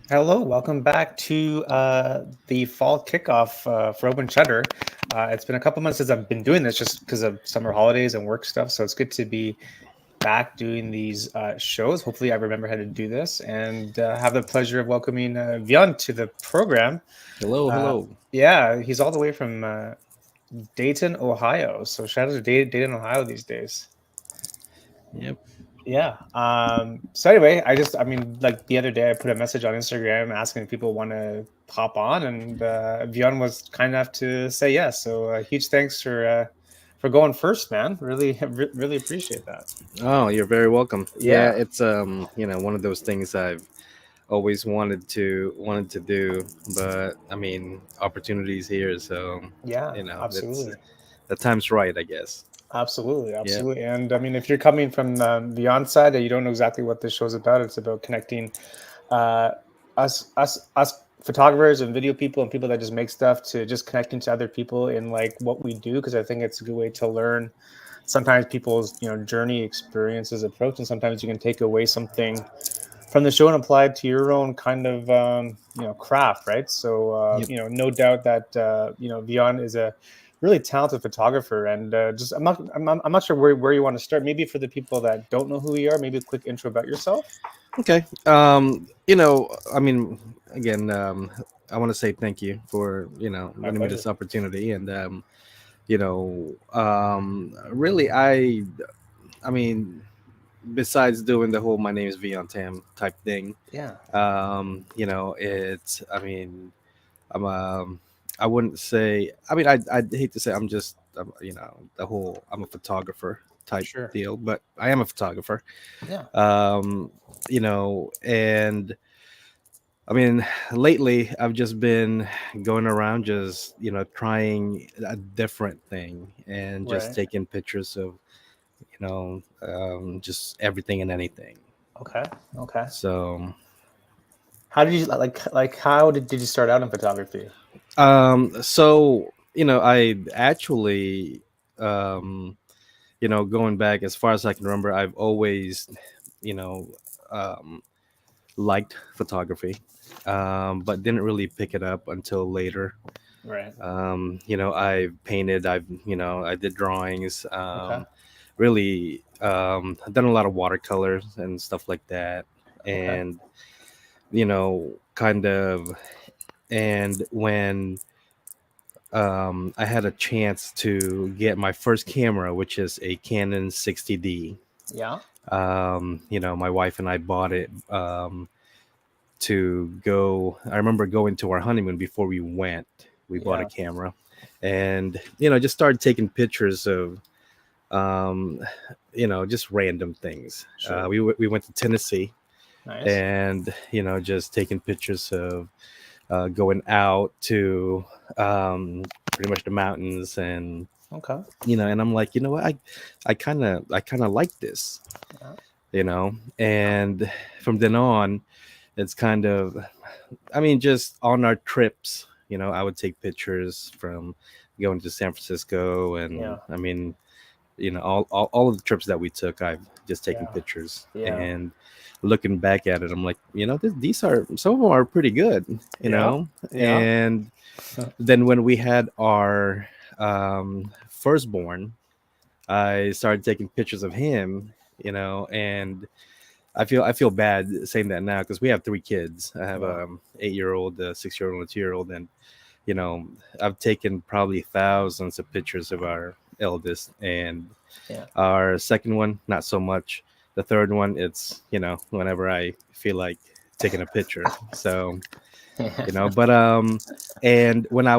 Hello, welcome back to the fall kickoff for Open Shutter. It's been a couple months since I've been doing this just because of summer holidays and work stuff. So it's good to be back doing these shows. Hopefully, I remember how to do this and have the pleasure of welcoming Vion to the program. Hello, Uh, hello. yeah, he's all the way from Dayton, Ohio. So shout out to Dayton, Ohio these days. Yep. Yeah. So anyway, I mean, like the other day, I put a message on Instagram asking if people want to pop on, and Vion was kind enough to say yes. So huge thanks for going first, man. Really, really appreciate that. Oh, you're very welcome. Yeah, Yeah. it's one of those things I've always wanted to do, but I mean, opportunities here, so Yeah. it's Absolutely. the time's right, I guess. Absolutely. Yeah. Absolutely. And I mean, if you're coming from Vion side and you don't know exactly what this show's about, it's about connecting uh, us photographers and video people and people that just make stuff to just connecting to other people in like what we do, because I think it's a good way to learn sometimes people's journey, experiences, approach, and sometimes you can take away something from the show and apply it to your own kind of craft, right? So Yep. no doubt that Vion is a really talented photographer, and just I'm not sure where you want to start. Maybe for the people that don't know who you are, maybe a quick intro about yourself. Okay. I mean, again, I want to say thank you for My giving me pleasure. this opportunity, and really, I mean, besides doing the whole "my name is Vion Tam" type thing, Yeah. it's I mean, I'm I wouldn't say. I mean, I'd hate to say the whole I'm a photographer type Sure. deal, but I am a photographer. Yeah. Um, and I mean, lately I've just been going around just trying a different thing and just Right. taking pictures of just everything and anything. Okay. Okay. So, How did you like how did you start out in photography? I actually, um, going back as far as I can remember, I've always, you know, um, liked photography, but didn't really pick it up until later. Right. I painted, I did drawings, Okay. really, I've done a lot of watercolors and stuff like that. Okay. And, kind of, and when I had a chance to get my first camera, which is a Canon 60D. Yeah. My wife and I bought it to go. I remember going to our honeymoon before we went. We bought a Yeah. camera, and just started taking pictures of um, just random things. Sure. We went to Tennessee, Nice. and just taking pictures of going out to pretty much the mountains, and Okay. and I'm like, what, I kind of like this, Yeah. and from then on, it's kind of, I mean, just on our trips, I would take pictures from going to San Francisco, and Yeah. I mean, all of the trips that we took, I've just taken Yeah. pictures, Yeah. and looking back at it, I'm like, these are, some of them are pretty good, Yeah. Yeah. and then when we had our firstborn, I started taking pictures of him, and I feel bad saying that now because we have three kids. I have Yeah. a 8-year-old, a 6-year-old, and a 2-year-old, and you know I've taken probably thousands of pictures of our eldest, and Yeah. our second one not so much. The third one, it's whenever I feel like taking a picture. So but and when I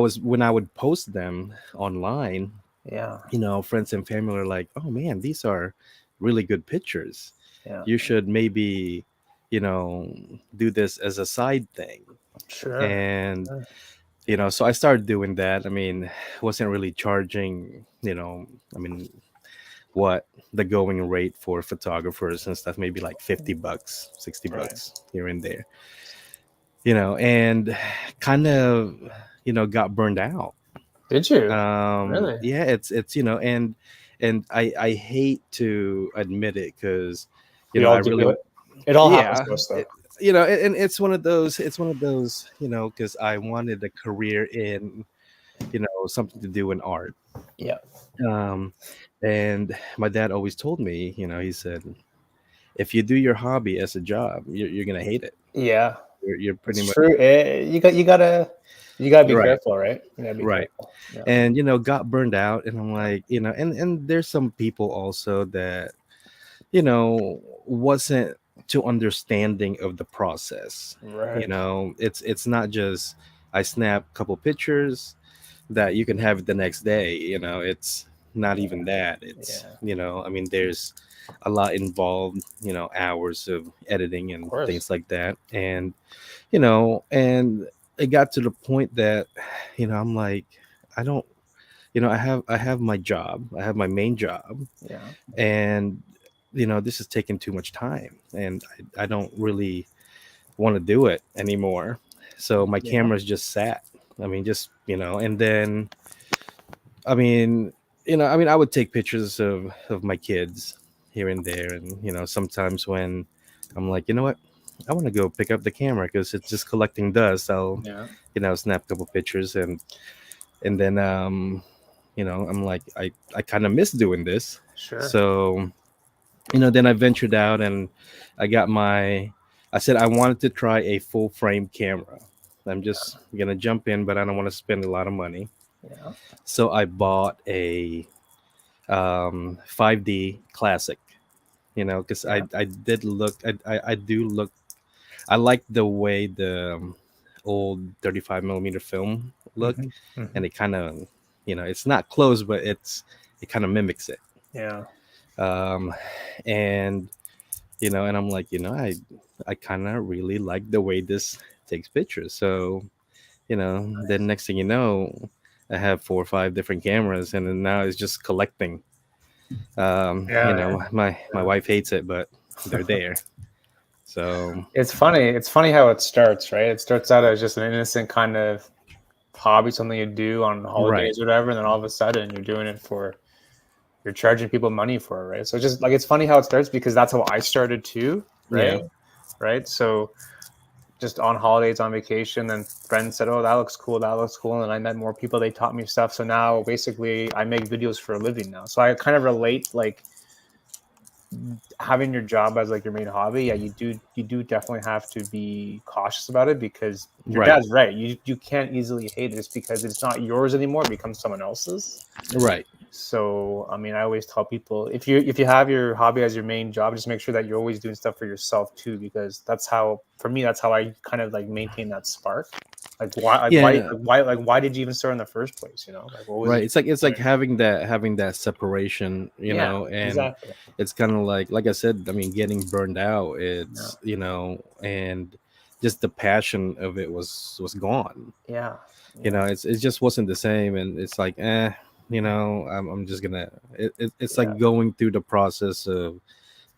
would post them online, Yeah. friends and family are like, "Oh man, these are really good pictures. Yeah. You should maybe, you know, do this as a side thing." Sure. And Sure. so I started doing that. I mean, wasn't really charging, I mean, what the going rate for photographers and stuff, maybe like 50 bucks, 60 Right. bucks here and there, and kind of, got burned out. Did you? Really? Yeah, it's and I hate to admit it because We I all do really, it. It all happens yeah, to us, though. and it's one of those, because I wanted a career in, something to do in art. Yeah. Um, and my dad always told me, he said, if you do your hobby as a job, you're gonna hate it. Yeah. You're pretty It's much true. You gotta be right, careful, right? You gotta be right. careful. Yeah. And got burned out, and I'm like, and there's some people also that wasn't too understanding of the process. Right. It's not just I snap a couple pictures that you can have it the next day. It's not even that. It's Yeah. I mean, there's a lot involved, hours of editing Of and course. things like that. And it got to the point that I'm like, I don't I have my job, I have my main job, Yeah. and this is taking too much time, and I don't really want to do it anymore. So my Yeah. camera's just sat. I mean, just and then I mean, I would take pictures of my kids here and there, and sometimes when I'm like, you know what, I want to go pick up the camera because it's just collecting dust. I'll Yeah. snap a couple pictures, and then I'm like, I kind of miss doing this. Sure. So then I ventured out and I said I wanted to try a full frame camera. I'm just gonna jump in, but I don't want to spend a lot of money. Yeah. So I bought a 5D Classic, because Yeah. I did look, I do look, I like the way the old 35 millimeter film look, Hmm. Hmm. and it kind of, it's not close, but it kind of mimics it. Yeah. Um, and and I'm like, I kind of really like the way this takes pictures. So, then next thing you know, I have 4 or 5 different cameras, and then now it's just collecting. Yeah. My Yeah. wife hates it, but they're there. So It's funny. It's funny how it starts, right? It starts out as just an innocent kind of hobby, something you do on right, holidays or whatever, and then all of a sudden you're charging people money for it, right? So just like it's funny how it starts because that's how I started too, yeah, right? Right. So just on holidays, on vacation, then friends said, "Oh, that looks cool. That looks cool." And I met more people. They taught me stuff. So now basically I make videos for a living now. So I kind of relate like having your job as like your main hobby. Yeah, you do definitely have to be cautious about it because your right, dad's right. You can't easily hate it just because it's not yours anymore. It becomes someone else's. right. So I mean, I always tell people if you have your hobby as your main job, just make sure that you're always doing stuff for yourself too, because that's how for me that's how I kind of like maintain that spark. Like why like why Yeah, like why like why did you even start in the first place? Like what was right. it? It's like having that separation, Yeah, and exactly. it's kind of like I said. I mean, getting burned out. Yeah, It's and just the passion of it was gone. yeah, yeah, It just wasn't the same, and it's like, I'm just gonna. It's yeah, like going through the process of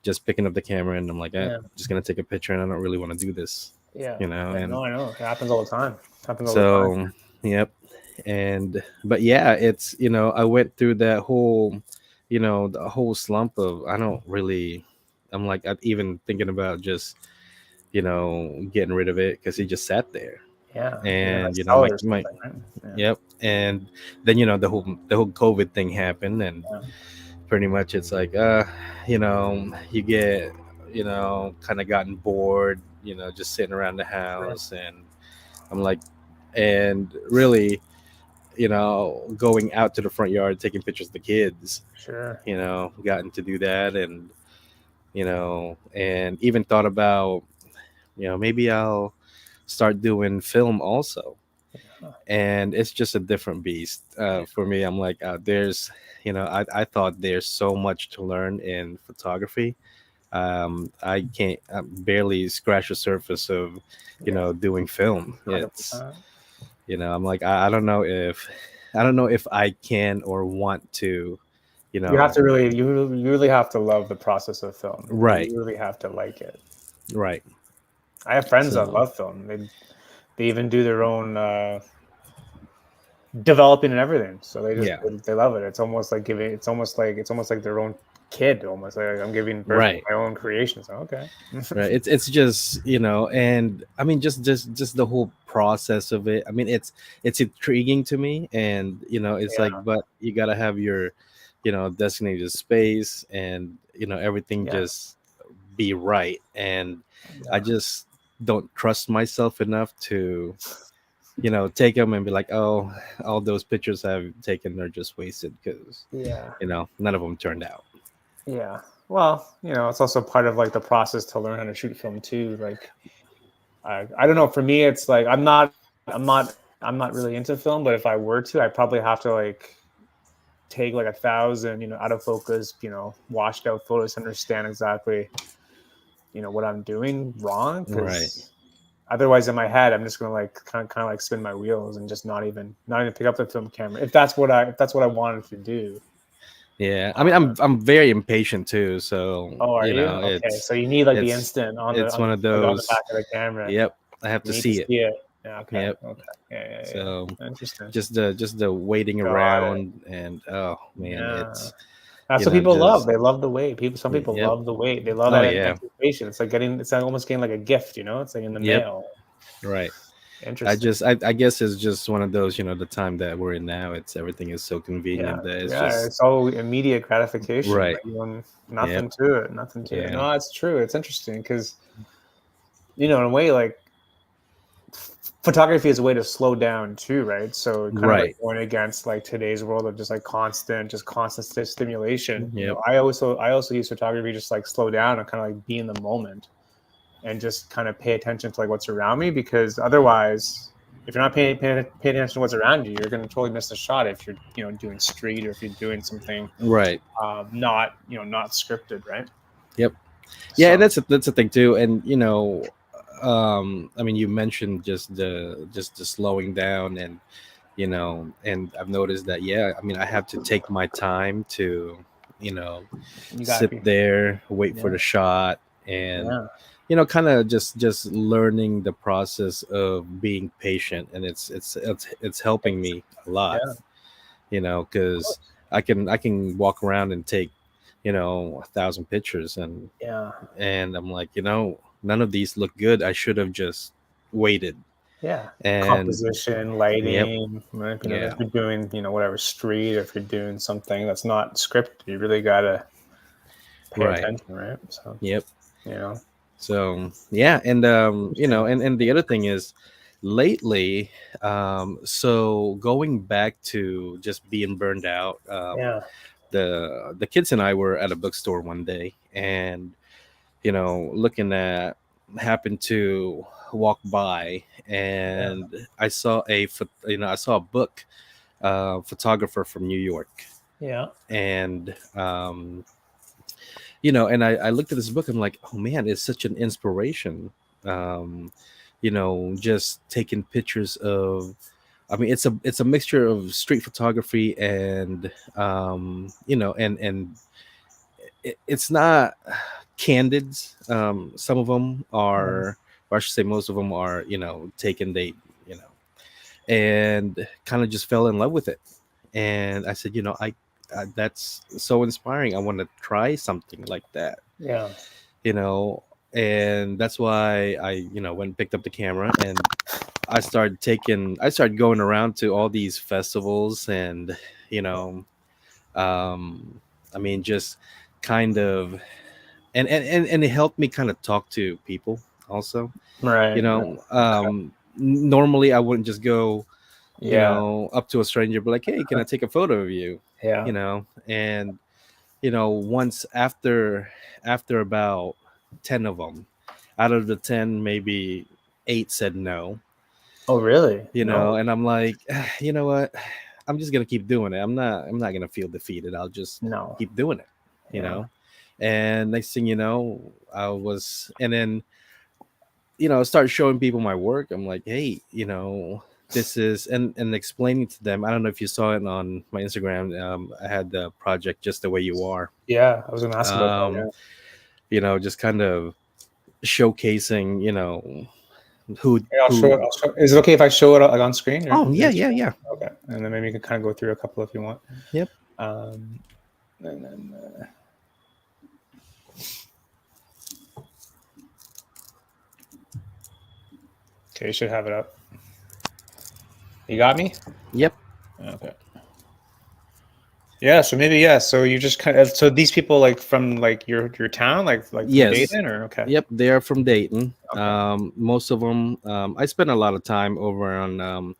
just picking up the camera, and I'm like, yeah, I'm just gonna take a picture, and I don't really want to do this, yeah. Yeah, and no, I know. It happens all the time. Happens all the time. so, yep. And but yeah, it's I went through that whole, the whole slump of I don't really. I'm like I'm even thinking about just getting rid of it because he just sat there, Yeah, you're gonna and sell my it or my something, right? Yeah, yep. And then the whole COVID thing happened, and yeah, pretty much it's like you get kind of gotten bored, just sitting around the sure, house, and I'm like, and really going out to the front yard taking pictures of the kids, sure. gotten to do that, and and even thought about maybe I'll start doing film also. Yeah, And it's just a different beast yeah, for me. I'm like, there's I thought there's so much to learn in photography. I can't barely scratch the surface of yeah, doing film. It's 100%. I'm like, I don't know if I can or want to you You have know to really, you really have to love the process of film. right, You really have to like it. right. I have friends that So love film. They even do their own developing and everything. So they just yeah, they love it. It's almost like their own. kid almost. Like I'm giving birth to Right. my own creations. Okay. Right. It's just, and I mean, just the whole process of it. I mean, it's intriguing to me, and it's like, Yeah. but you gotta have your, designated space, and everything Yeah. just be right. And I Yeah. just don't trust myself enough to, take them and be like, oh, all those pictures I've taken are just wasted because Yeah. none of them turned out. Yeah. Well, it's also part of like the process to learn how to shoot film too. Like I don't know. For me, it's like I'm not really into film, but if I were to, I probably have to like take like 1,000, out of focus, washed out photos to understand exactly, what I'm doing wrong. Right. Because otherwise, in my head, I'm just gonna like kind of like spin my wheels and just not even pick up the film camera if that's what I wanted to do. Yeah, I mean, Uh, I'm very impatient too, so oh, are you? Okay, so you need like the it's instant on the it's on one the of like on the those. back of the camera. Yep, I have You to need to see it. see it. Yeah. Okay. Yep. Okay. Yeah. Yeah. So Yeah. Interesting. just the waiting Got it. around, and oh man, Yeah. That's you what know people love. just They love the wait. Some people yep. love the wait. They love Oh that yeah. anticipation. It's like almost getting like a gift. It's like in the Yep. mail. Right. Interesting. I guess it's just one of those, the time that we're in now. It's everything is so Yeah. convenient that it's Yeah. just It's all immediate gratification. right. Like Yep. nothing to it. Nothing to it. Yeah. No, that's true. It's interesting because in a way, like photography is a way to slow down too, right? So kind of like Right. going against like today's world of just like constant stimulation. Yep. I also use photography just like slow down and kind of like be in the moment and just kind of pay attention to like what's around me, because otherwise, if you're not paying attention to what's around you, you're going to totally miss the shot if you're doing street, or if you're doing something Right. not scripted, right? Yep. Yeah, and So that's a thing too. And I mean, you mentioned just the slowing down, and and I've noticed that. Yeah, I mean, I have to take my time to you know you got to sit be. there, wait for Yeah. the shot, and Yeah. kind of just learning the process of being patient, and it's helping It's, me a lot. yeah. Because I can walk around and take 1,000 pictures, Yeah. and I'm like, none of these look good. I should have just waited. Yeah. And Composition, yep, lighting, right? yeah, If you're doing, whatever street, or if you're doing something that's not scripted, you really got to pay right, attention, right? So, yep. you know, So yeah, and interesting. and the other thing is, lately, so going back to just being burned out, Yeah. the kids and I were at a bookstore one day, and looking at happened to walk by, Yeah. and I saw a book, photographer from New York, Yeah. and and I looked at this book. I'm like, oh man, it's such an inspiration. um just taking pictures of, I mean, it's a mixture of street photography and it's not candid. Some of them Mhm. are, or I should say most of them are, taken, they you know and kind of just fell in love with it. And I said, that's so inspiring. I want to try something like that, Yeah. you know and that's why I went and picked up the camera, and I started going around to all these festivals, and you know um I mean, just kind of, and it helped me kind of talk to people also. Right. Right. Okay. Normally I wouldn't just go Yeah. up to a stranger, but like, hey, can I take a photo of you? Yeah. And once, after about 10 of them, out of the 10, maybe 8 said no. Oh, really? No. And I'm like, you know what, I'm just gonna keep doing it. I'm not gonna feel defeated. I'll just No. keep doing it you Yeah. know and next thing you know, I was, and then start showing people my work. I'm like, hey, this is, and explaining to them. I don't know if you saw it on my Instagram. I had the project Just the Way You Are. Yeah. I was gonna ask about that. um Yeah. just kind of showcasing, who Yeah, I'll show it. who I'll show. Is it okay if I show it like on screen or oh yeah, your yeah, screen? yeah. Okay, and then maybe you can kind of go through a couple if you want. Yep. Um, and then Okay, you should have it up. You got me? Yep. Okay. Yeah, so maybe yeah. So you just kind of so these people like from like your town, like from Yes. Dayton, or okay, Yep. They are from Dayton. okay, Most of them. I spent a lot of time over on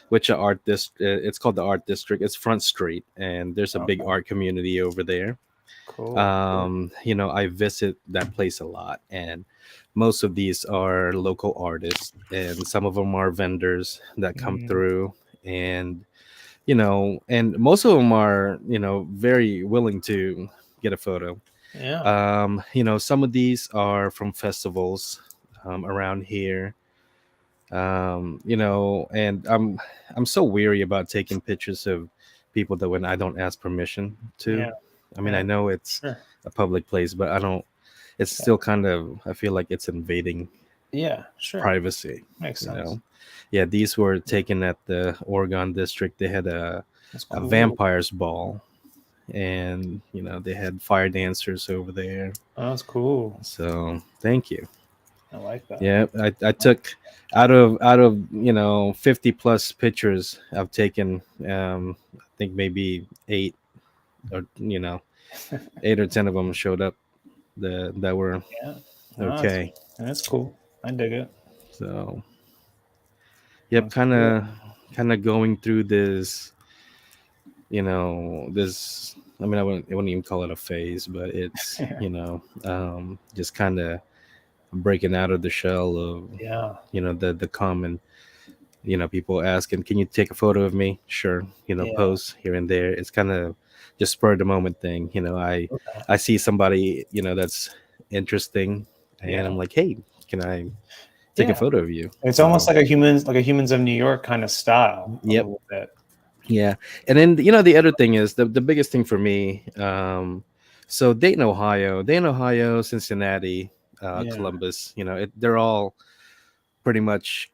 which art district. It's called the Art District. It's Front Street, and there's a big okay, art community over there. cool, cool. I visit that place a lot, and most of these are local artists, and some of them are vendors that come Mm, through, and and most of them are very willing to get a photo. yeah, Some of these are from festivals around here. And I'm so weary about taking pictures of people that when I don't ask permission to. yeah, I mean, I yeah, know it's sure, a public place, but I don't. It's yeah, still kind of. I feel like it's invading yeah, sure, privacy. makes You sense. know, yeah. These were taken at the Oregon district. They had That's a cool. vampires ball, and they had fire dancers over there. Oh, that's cool. So thank you. I like that. Yeah, I took out of 50 plus pictures I've taken. I think maybe eight or 8 or 10 of them showed up that were Yeah, no, okay. that's cool. I dig it. So yep, That's cool. kind of going through this. This. I mean, I wouldn't even call it a phase, but it's Yeah, just kind of breaking out of the shell of yeah, the common people asking, can you take a photo of me? Sure. yeah. Pose here and there. It's kind of just spur of the moment thing. Okay. I see somebody that's interesting, and I'm Yeah, like, hey, can I take a yeah. photo of you? It's almost So like a humans of New York kind of style a yep. little bit. Yeah. And then the other thing is the biggest thing for me, so Dayton, Ohio, Cincinnati, Yeah, Columbus, they're all pretty much,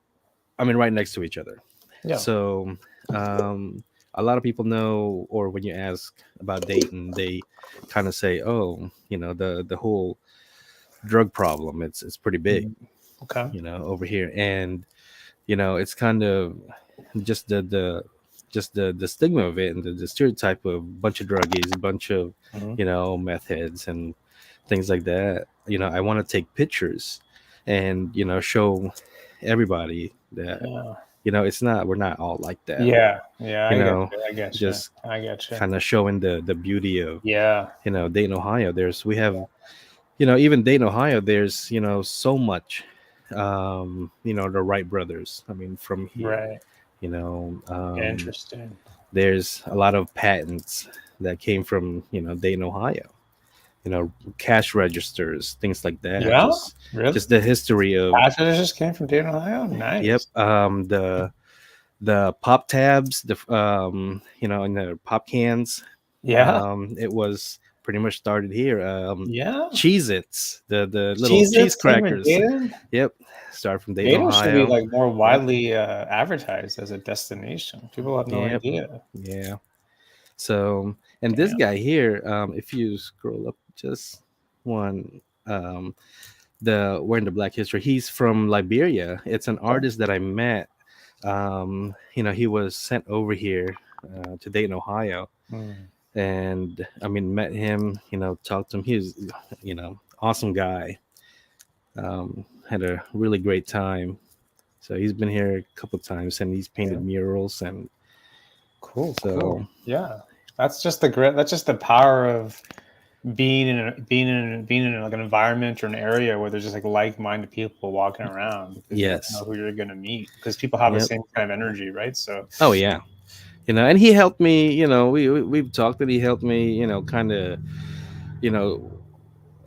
I mean, right next to each other. yeah, So um, a lot of people know, or when you ask about Dayton, they kind of say, "Oh, the whole drug problem. It's pretty big, mm, okay, over here." And it's kind of just the stigma of it, and the stereotype of bunch of druggies, bunch of mhm, meth heads and things like that. I want to take pictures and show everybody that yeah, it's not we're not all like that. yeah, yeah. you I get know you. I get you. just I get you. kind of showing the beauty of Yeah, Dayton, Ohio. We have even Dayton, Ohio, there's so much, the Wright brothers, I mean, from here. right. you know um Interesting. there's a lot of patents that came from Dayton, Ohio, cash registers, things like that. Yeah, really. Just the history of. Passengers just came from Dayton, Ohio. Yep. Nice. The pop tabs, in the pop cans. Yeah, It was pretty much started here. yeah. Cheez Its, the little cheese Cheez-Its came from crackers. Dayton. Yep. Started from Dayton, Dayton should be Ohio. like more Yep. widely advertised as a destination. People have no Yep. idea. Yeah. So, and this Damn. guy here, if you scroll up just one, we're in the Black History. He's from Liberia. It's an Okay. artist that I met. He was sent over here to Dayton, Ohio, Mm, and I mean, met him. Talked to him. He was, awesome guy. Had a really great time. So he's been here a couple times, and he's painted yeah. murals, and Cool. Cool. so Yeah. That's just the grit. That's just the power of being in like an environment or an area where there's just like-minded people walking around, because you never know yes, who you're gonna meet, because people have the yep. same kind of energy, right? So Oh yeah, and he helped me. We've talked that he helped me. Kind of, you know,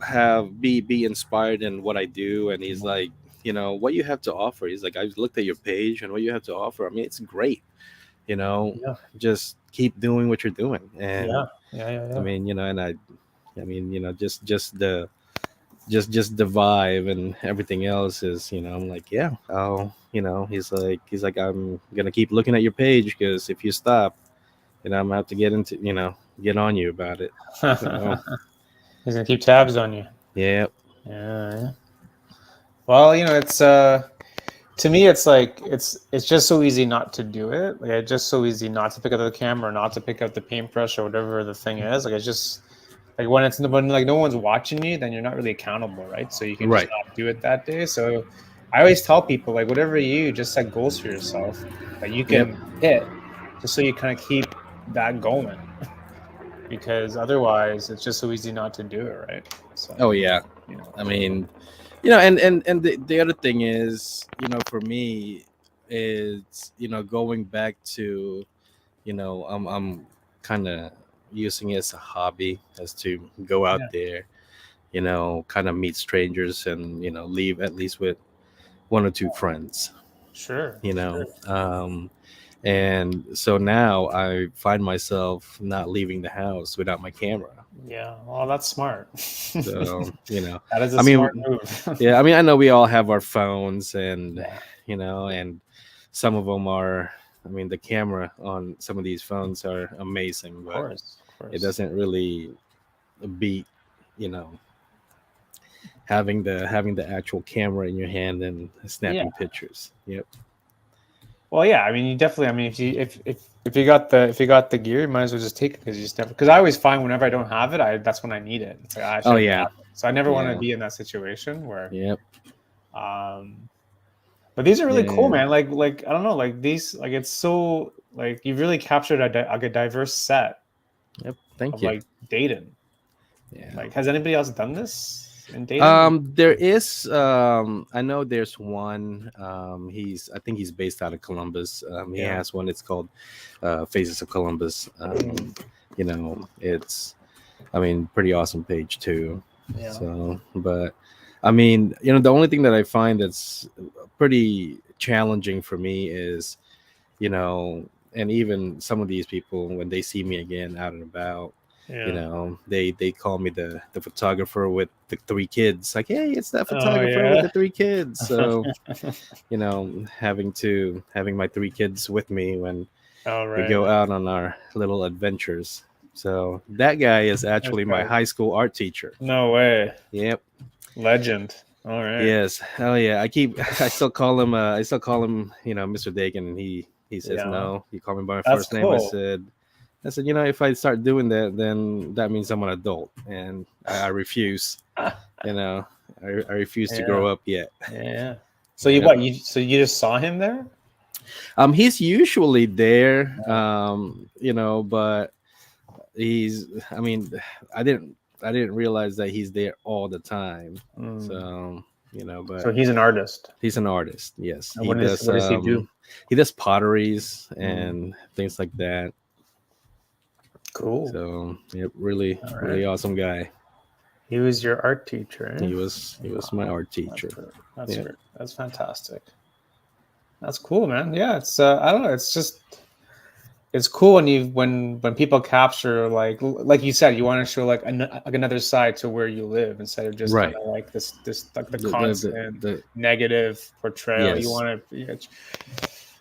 have be inspired in what I do, and he's like, what you have to offer. He's like, I've looked at your page and what you have to offer. I mean, it's great. You know, yeah, just keep doing what you're doing, and yeah, yeah, yeah, I yeah. mean, and I mean, just the vibe and everything else is, I'm like, yeah, I'll, he's like, I'm gonna keep looking at your page, because if you stop, I'm gonna have to get on you about it. So He's gonna keep tabs on you. yeah. Yeah, yeah. Well, it's to me, it's like it's just so easy not to do it. Like it's just so easy not to pick up the camera, not to pick up the paintbrush or whatever the thing is. Like it's just like when like no one's watching you, then you're not really accountable, right? So you can just Right. not do it that day. So I always tell people like whatever you just set goals for yourself that you Yep. can hit, just so you kind of keep that going. Because otherwise, it's just so easy not to do it, right? So Oh yeah. you know, I mean, and the other thing is, for me, is going back to, I'm kind of using it as a hobby, as to go out yeah, there, kind of meet strangers and leave at least with one or two friends, sure, you know. sure. And so now I find myself not leaving the house without my camera. Yeah, well, that's smart. So, That is a I smart mean, move. yeah, I mean, I know we all have our phones, and Yeah, and some of them are. I mean, the camera on some of these phones are amazing, of but course, of it course. doesn't really beat, you know, having the actual camera in your hand and Yeah. snapping pictures. Yep. Well, yeah. I mean, you definitely. I mean, if you got the gear, you might as well just take it because you just never. Because I always find whenever I don't have it, that's when I need it. It's like I Oh should yeah. grab it. So I never want to Yeah. be in that situation where. Yep. Um, but these are really cool, Yeah. man. Like I don't know, like these, like it's so like you've really captured like a diverse set Yep. of Thank you. like Dayton. Yeah. Like, has anybody else done this in Dayton? There is. I know there's one. I think he's based out of Columbus. He Yeah. has one. It's called Faces of Columbus. Mm, It's, I mean, pretty awesome page too. yeah. So, but I mean, the only thing that I find that's pretty challenging for me is, and even some of these people when they see me again out and about, Yeah. they call me the photographer with the three kids. Like, hey, it's that Oh photographer with yeah. the three kids. So, having my three kids with me when All we right. go out on our little adventures. So that guy is That's actually my right. high school art teacher. No way. Yep. Legend. All right. Yes. Oh yeah. I still call him. Mr. Dakin, and he says Yeah. no. You call me by my That's first name. cool. I said, if I start doing that, then that means I'm an adult, and I refuse. You know, I refuse to Yeah. grow up yet. Yeah. So you Yep. what? You just saw him there? He's usually there. Yeah. But he's. I mean, I didn't realize that he's there all the time. Mm. So So but he's an artist. he's an artist. Yes, And what does he do? he does potteries Mm. and things like that. Cool. So yep, really All right. really awesome guy. He was your art teacher, eh? He was my art That's teacher. great. That's Yeah. great. That's fantastic. That's cool, man. Yeah, it's I don't know. It's just it's cool when when people capture like you said, you want to show like another side to where you live instead of just kind Right. of like this like the constant The negative portrayal. You yes. want to.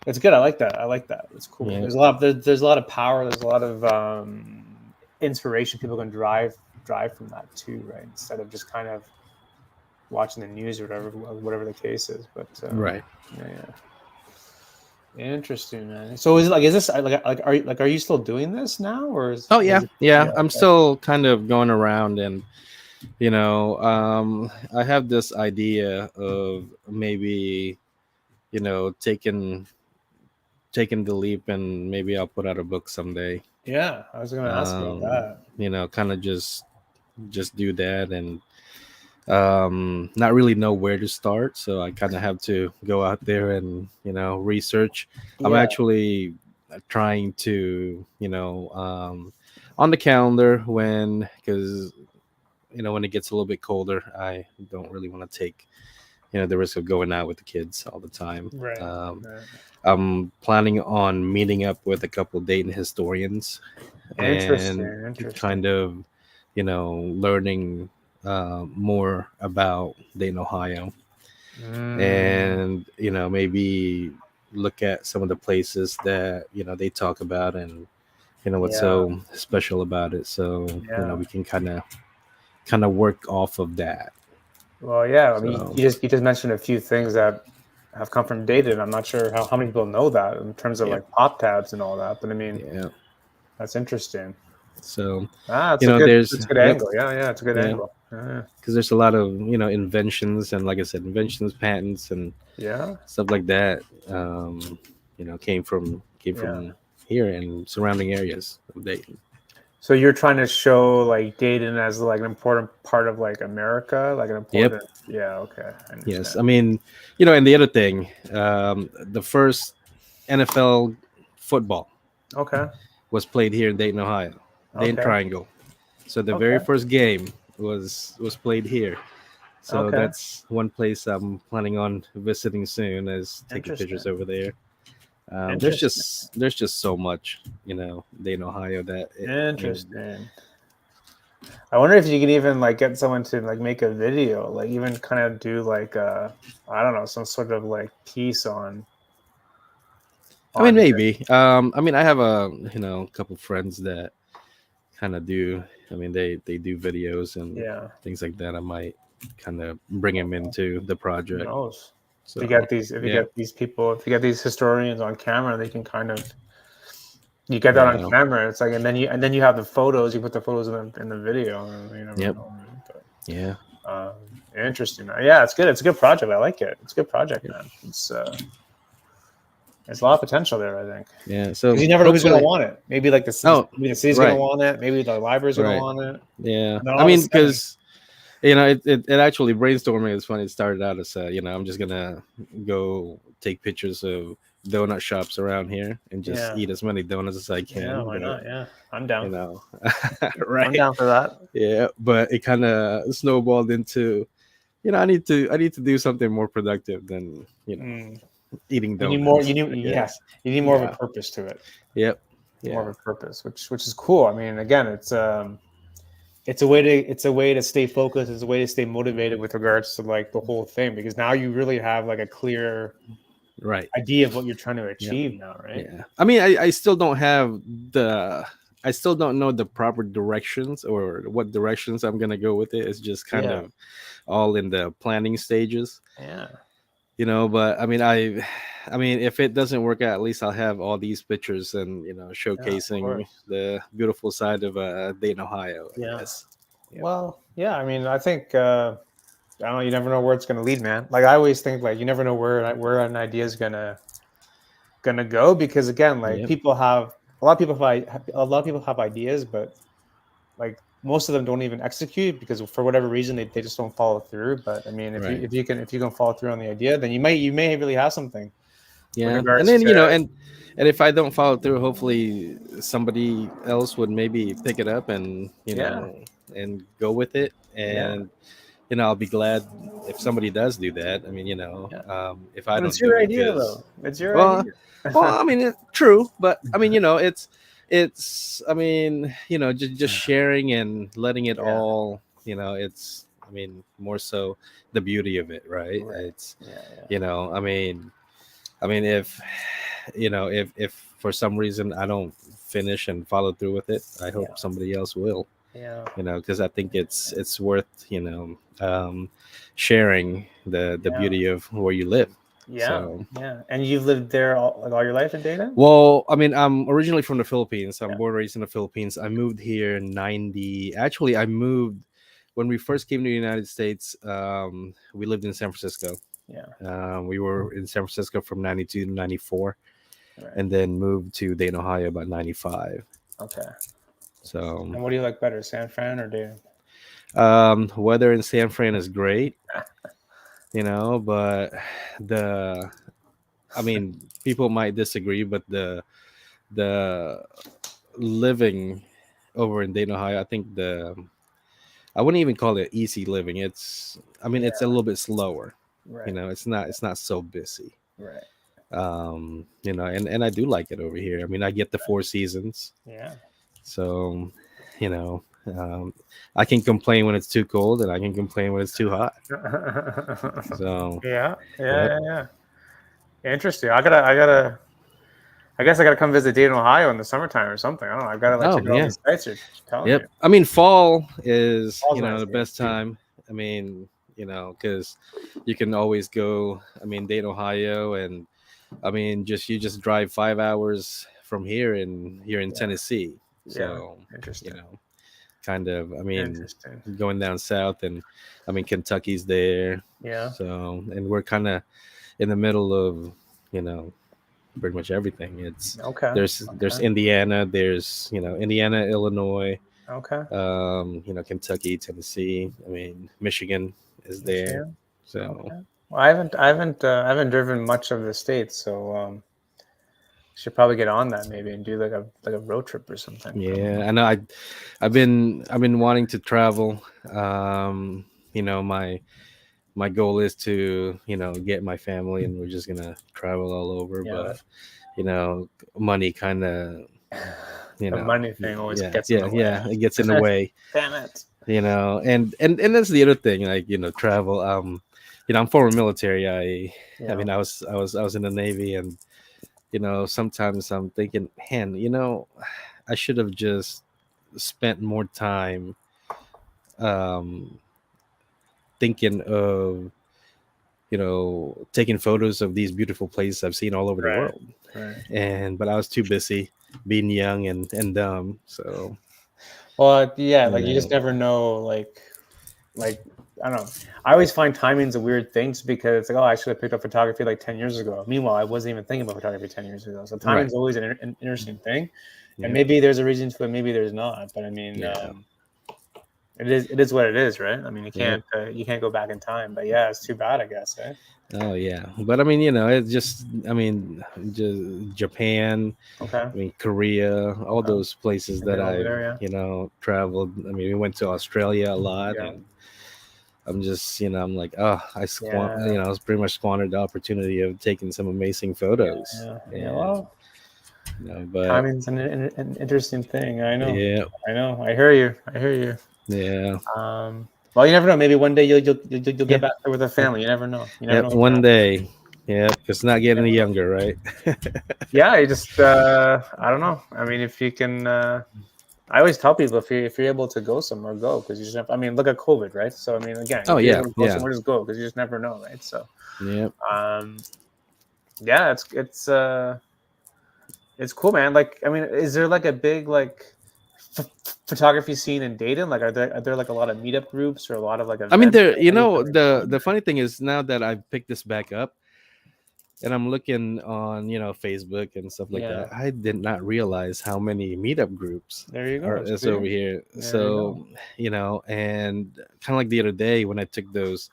It's good. I like that. I like that. It's cool. Yeah. There's a lot of power. There's a lot of inspiration people can drive from that too, right? Instead of just kind of watching the news or whatever the case is. But Right. yeah. Interesting, man. So is this are you still doing this now or is Oh was yeah, it, yeah. yeah, I'm okay. still kind of going around, and I have this idea of maybe taking the leap, and maybe I'll put out a book someday. Yeah, I was gonna ask about that. Kind of just do that, and not really know where to start, so I kind of have to go out there and research. I'm Yeah, actually trying to on the calendar, because when it gets a little bit colder, I don't really want to take the risk of going out with the kids all the time. right, um, right. I'm planning on meeting up with a couple Dayton historians and Interesting. kind of learning more about Dayton, Ohio, Mm, and maybe look at some of the places that they talk about, and what's yeah, so special about it, so yeah. we can kind of work off of that. Well, yeah. I mean, So you just mentioned a few things that have come from Dayton. I'm not sure how many people know that in terms of Yep. like pop tabs and all that. But I mean, Yeah. that's interesting. So It's a good, there's it's a good yep. angle. Yeah, it's a good Yeah. angle. Yeah. Because there's a lot of inventions, and like I said, inventions, patents, and Yeah. stuff like that. Came from Yeah. here and surrounding areas of Dayton. So you're trying to show like Dayton as like an important part of like America, like an Yep. important. Yeah. Okay. I Yes. understand. I mean, and the other thing, the first NFL football Okay. was played here in Dayton, Ohio, Dayton Okay. Triangle. So the very Okay. first game was played here. So Okay. that's one place I'm planning on visiting soon, is taking Interesting. pictures over there. Interesting. There's just so much, Dayton, Ohio, that Interesting. I wonder if you can even like get someone to like make a video, like even kind of do like I don't know, some sort of like piece on I mean, on maybe. I mean, I have a couple friends that kind of do. I mean, they do videos and yeah. things like that. I might kind of bring them into the Who project. knows? So If you yeah, get these people, if you get these historians on camera, they can kind of you get that on yeah, camera. It's like, and then you have the photos. You put the photos in the video, and you never yep, know. Right? But yeah, interesting. Yeah, it's good. It's a good project. I like it. It's a good project, yep. man. There's a lot of potential there, I think. Yeah. So Because you never know who's going to hopefully, want it. Maybe like maybe the city's going to right, want it. Maybe the library's going to right, want it. yeah. And then I all of a mean, sudden, because it actually, brainstorming is funny. It started out as I'm just gonna go take pictures of donut shops around here and just yeah, eat as many donuts as I yeah, can. why But not? Yeah, I'm down. I'm right, down for that. yeah. But it kind of snowballed into I need to do something more productive than Mm. eating You need more. donuts, I Yes, guess. you need more of a Yeah. purpose to it. Yep. More Yeah. of a purpose, which is cool. I mean, again, it's a way to stay focused. It's a way to stay motivated with regards to like the whole thing, because now you really have like a clear Right. idea of what you're trying to Yep. achieve now, right? Yeah. I mean, I still don't have the. I still don't know the proper directions or what directions I'm gonna go with it. It's just kind Yeah, of all in the planning stages, yeah, But I mean, if it doesn't work out, at least I'll have all these pictures and yeah, of showcasing course. the beautiful side of Dayton, Ohio. I Yeah. guess. Yep. Well, yeah. I mean, I think I don't know. You never know where it's going to lead, man. Like I always think, like you never know where an idea is gonna go, because again, like Yep. people have a lot of people have ideas, but like most of them don't even execute because for whatever reason they just don't follow through. But I mean, Right. if you can follow through on the idea, then you may really have something with Yeah, and regards then to and if I don't follow through, hopefully somebody else would maybe pick it up and yeah, and go with it, yeah, and I'll be glad if somebody does do that. I mean, yeah. if I But it's don't do your it, idea because though. It's your well, idea. I mean, true, but I mean, it's I mean, just sharing and letting it Yeah, all, it's I mean, more so the beauty of it, right? right. It's Yeah, yeah, I mean, if if for some reason I don't finish and follow through with it, I yeah, hope somebody else will. yeah, Because I think it's worth sharing the yeah, beauty of where you live. yeah, So, yeah. And you've lived there all your life in Dayton? well, I mean, I'm originally from the Philippines. I'm Yeah, born and raised in the Philippines. I moved here in '90. Actually, I moved when we first came to the United States. We lived in San Francisco. yeah. We were in San Francisco from '92 to '94, Right. and then moved to Dayton, Ohio about '95. Okay. So, And what do you like better, San Fran or Dayton? weather in San Fran is great, but the, I mean, people might disagree, but the living over in Dayton, Ohio, I think I wouldn't even call it easy living. I mean, it's a Yeah. little bit slower. Right. It's not so busy. Right. And I do like it over here. I mean, I get the four seasons, Yeah. so you know, I can complain when it's too cold, and I can complain when it's too hot. So, Yeah. yep, Yeah. Interesting. I guess I gotta come visit Dayton, Ohio in the summertime or something. I don't know. I've got to like oh check out all yeah, these sites you're telling me. yep. I mean, fall is Fall's nice the here best too. time. I mean, because you can always go. I mean, Dayton, Ohio, and I mean, just drive 5 hours from here, and you're in Yeah. Tennessee. Yeah. So, you Interesting. know, kind of. I mean, Interesting. going down south, and I mean, Kentucky's there. Yeah. So, and we're kind of in the middle of, you know, pretty much everything. It's Okay. there's Okay. Indiana, there's Indiana, Illinois, Okay. Kentucky, Tennessee. I mean, Michigan is there. Michigan. So Okay. Well, I haven't driven much of the states, so should probably get on that maybe and do like a road trip or something. yeah, I know. I've been wanting to travel. My goal is to get my family, and we're just gonna travel all over. Yeah. But you know, money kind of The money thing always yeah, gets in yeah, the way. yeah. It gets in the way. Damn it. And that's the other thing, like travel. I'm former military. I Yeah. mean, I was in the Navy, and sometimes I'm thinking, man, I should have just spent more time um thinking of taking photos of these beautiful places I've seen all over the Right. world. Right. But I was too busy being young and dumb. So Well, yeah, you like you just know, never know, like I don't know. I always find timing's a weird thing because it's like, oh, I should have picked up photography like 10 years ago. Meanwhile, I wasn't even thinking about photography 10 years ago. So right? timing's always an interesting thing, and Yeah, maybe there's a reason to it, maybe there's not. But I mean, yeah, it is what it is, right? I mean, yeah. you can't go back in time. But yeah, it's too bad, I guess, eh? Oh yeah, but I mean, it's just, I mean, just Japan, Okay, I mean, Korea, all okay. those places You've been that over I've, there, yeah, traveled. I mean, we went to Australia a lot, yeah, and I'm just, I'm like, oh, yeah, I was pretty much squandered the opportunity of taking some amazing yeah, photos, yeah, yeah. and Well, but timing's an interesting thing. I know, yeah, I know. I hear you. I hear you. yeah, Well, you never know. Maybe one day you'll get yeah, back there with a family. You never know. You never yeah. know what's gonna One happen. day, yeah, it's not You getting any never know. younger, right? Yeah, you just I don't know. I mean, if you can, I always tell people if you're able to go somewhere, go because you just. I mean, look at COVID, right? So I mean, again, Oh if you're yeah, able to go yeah, somewhere, just go because you just never know, right? So, yeah. um, yeah, it's cool, man. Like, I mean, is there like a big like ph- photography scene in Dayton? Like, are there like a lot of meetup groups or a lot of like I mean, events that you can the attend? funny thing is, now that I've picked this back up, and I'm looking on Facebook and stuff like Yeah, that, I did not realize how many meetup groups there you are go. is See, over here. there you go. So and kind of like the other day when I took those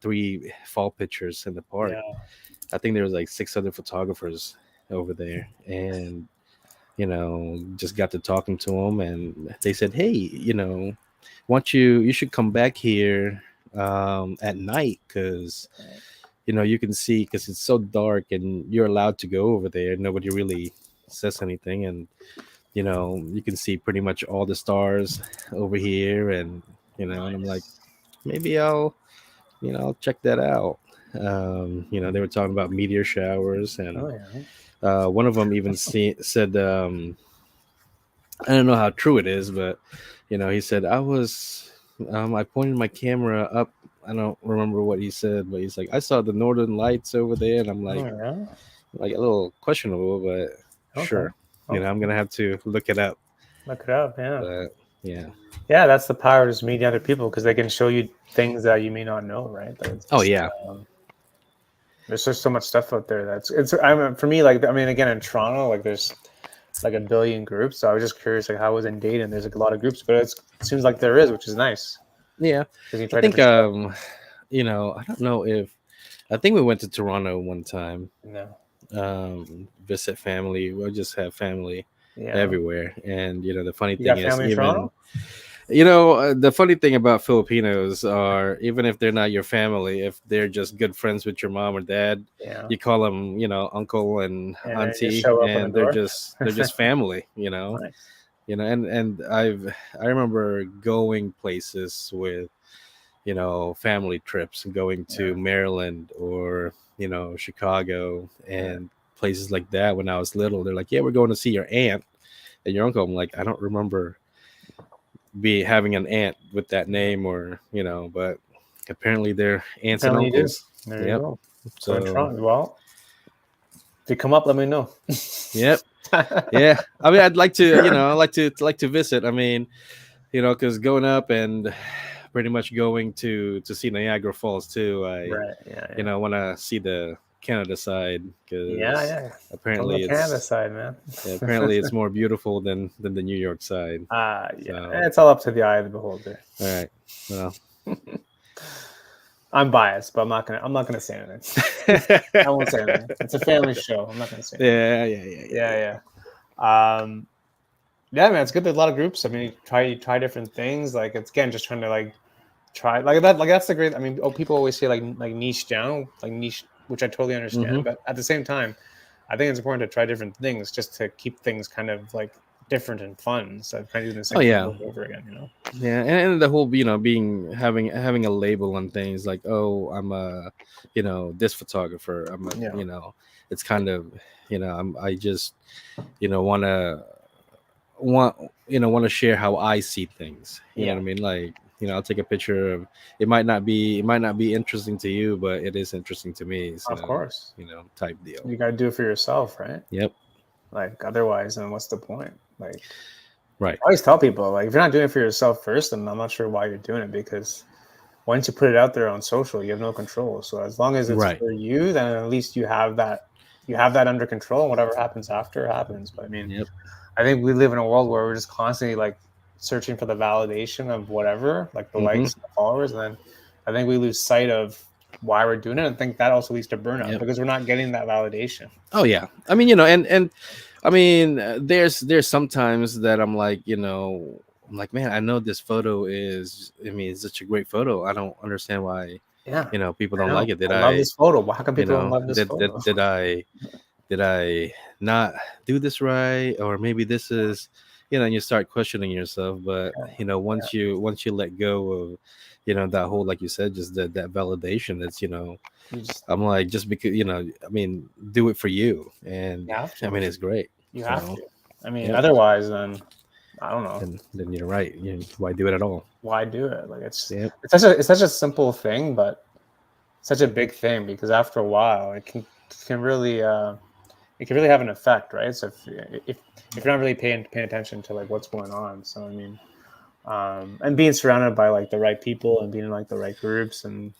three fall pictures in the park, Yeah, I think there was like six other photographers over there, and just got to talking to them, and they said, hey, want you should come back here at night, because you can see, because it's so dark, and you're allowed to go over there, nobody really says anything, and you can see pretty much all the stars over here, and and I'm like, nice. maybe I'll check that out. They were talking about meteor showers, Oh and yeah. one of them even said, I don't know how true it is, but he said, I pointed my camera up. I don't remember what he said, but he's like, I saw the northern lights over there, and I'm Oh like, yeah. a little questionable, but Okay. sure. I'm Okay. gonna have to look it up. Look it up. Yeah. But yeah. Yeah, that's the power of just meeting other people because they can show you things that you may not know, right? Like, Oh yeah. there's just so much stuff out there it's. I mean, for me, like, I mean, again, in Toronto, like, there's like a billion groups. So I was just curious, like, how was in Dayton? There's like a lot of groups, but it seems like there is, which is nice Yeah. because you I try think different stuff. I don't know if I think we went to Toronto one time, No. visit family. We'll just have family Yeah. everywhere. And the funny You thing got is, family in even Toronto? the funny thing about Filipinos are, even if they're not your family, if they're just good friends with your mom or dad, Yeah. you call them, uncle and And then you just auntie, show up on the and they're door. just family, Nice. and I remember going places with, family trips, and going to Yeah. Maryland or Chicago Yeah. and places like that when I was little. They're like, yeah, we're going to see your aunt and your uncle. I'm like, I don't remember be having an aunt with that name, or but apparently they're aunts and Apparently you do. uncles. There you Yep. go. So in So Toronto, well, if you come up, let me know. yep. Yeah. I mean, I'd like to, like to visit. I mean, because going up and pretty much going to see Niagara Falls too. I Right. Yeah. Yeah. want to see the Canada side Yeah. because Yeah. Come to apparently the Canada side, man. it's more beautiful than the New York side. Yeah. So It's all up to the eye of the beholder. all right, well, I'm biased, but I'm not gonna say anything. I won't say anything. It's a family show. I'm not gonna say anything. Yeah. Yeah, man, it's good. There's a lot of groups. I mean, you try different things. Like it's again just trying to like try like that. Like that's the great. I mean, people always say like niche down, like niche, which I totally understand. But at the same time, I think it's important to try different things just to keep things kind of like different and fun. So kind of doing the same thing over again. Yeah, and the whole being having a label on things like, oh, I'm a this photographer. I'm a it's kind of I just want to want to share how I see things. You know what I mean? Like I'll take a picture of it might not be interesting to you, but it is interesting to me. So, of course, type deal. You got to do it for yourself, right? Yep. Like otherwise, then what's the point? Like, right. I always tell people, like, if you're not doing it for yourself first, then I'm not sure why you're doing it, because once you put it out there on social, you have no control. So as long as it's for you, then at least you have that under control, and whatever happens after happens. But I mean, I think we live in a world where we're just constantly like searching for the validation of whatever, like the likes and the followers, and then I think we lose sight of why we're doing it, and think that also leads to burnout because we're not getting that validation. Oh yeah, I mean, and I mean, there's sometimes that I'm like, man, I know this photo is, it's such a great photo. I don't understand why, people don't like it. I love this photo. Why can people don't love this photo? Did I not do this right? Or maybe this is, and you start questioning yourself. But once you let go of, that whole, like you said, just that validation. That's I'm like, just because I mean, do it for you, and I mean, it's great. You have to. I mean, otherwise, then I don't know. Then you're right. Why do it at all? Why do it? Like it's such a simple thing, but such a big thing, because after a while, it can really have an effect, right? So if you're not really paying attention to like what's going on, so I mean, and being surrounded by like the right people and being in like the right groups and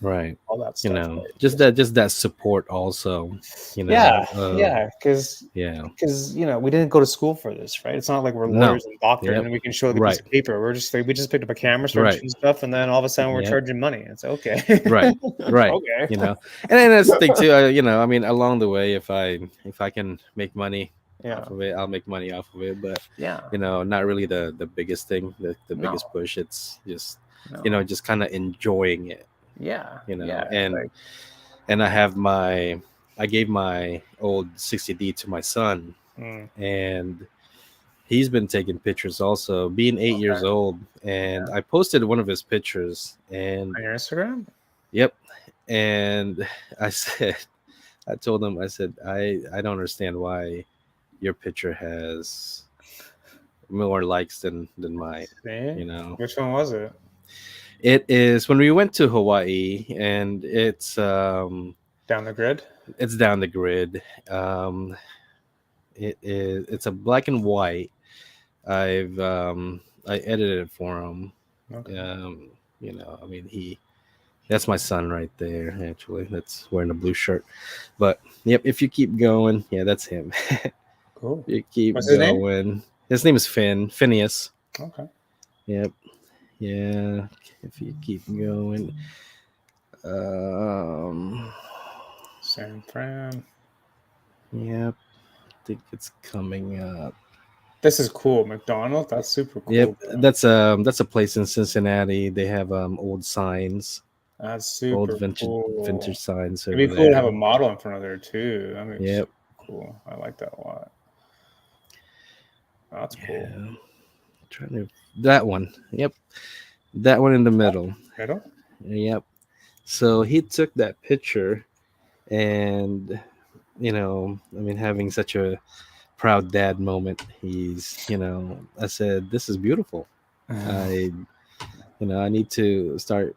all that stuff, right? just that support also, because we didn't go to school for this, right? It's not like we're lawyers and doctors and we can show the piece of paper. We're just like, we just picked up a camera, started shooting stuff, and then all of a sudden we're charging money. It's okay. right okay, and that's the thing too. I mean, along the way, if I can make money off of it, I'll make money off of it. But not really the biggest thing, the biggest push. It's just just kind of enjoying it. And I gave my old 60D to my son, and he's been taking pictures also, being 8 years old. And I posted one of his pictures and on your Instagram. Yep. And I told him, I said, I don't understand why your picture has more likes than mine. Which one was it? It is when we went to Hawaii, and it's down the grid. It's down the grid. It's a black and white. I edited it for him. Okay. I mean, that's my son right there. Actually, that's wearing a blue shirt. But yep, if you keep going, that's him. Cool. You keep What's going. His name is Phineas. Okay. Yep. Yeah. If you keep going. San Fran. Yep. I think it's coming up. This is cool. McDonald's. That's super cool. Yep. Bro. That's a place in Cincinnati. They have old signs. That's super old cool. vintage signs. It'd be cool to have a model in front of there too. That makes yep. Cool. I like that a lot. That's cool. Yeah. Trying to that one. Yep. That one in the middle. Middle? Yep. So he took that picture, and I mean, having such a proud dad moment. He's, I said, this is beautiful. I need to start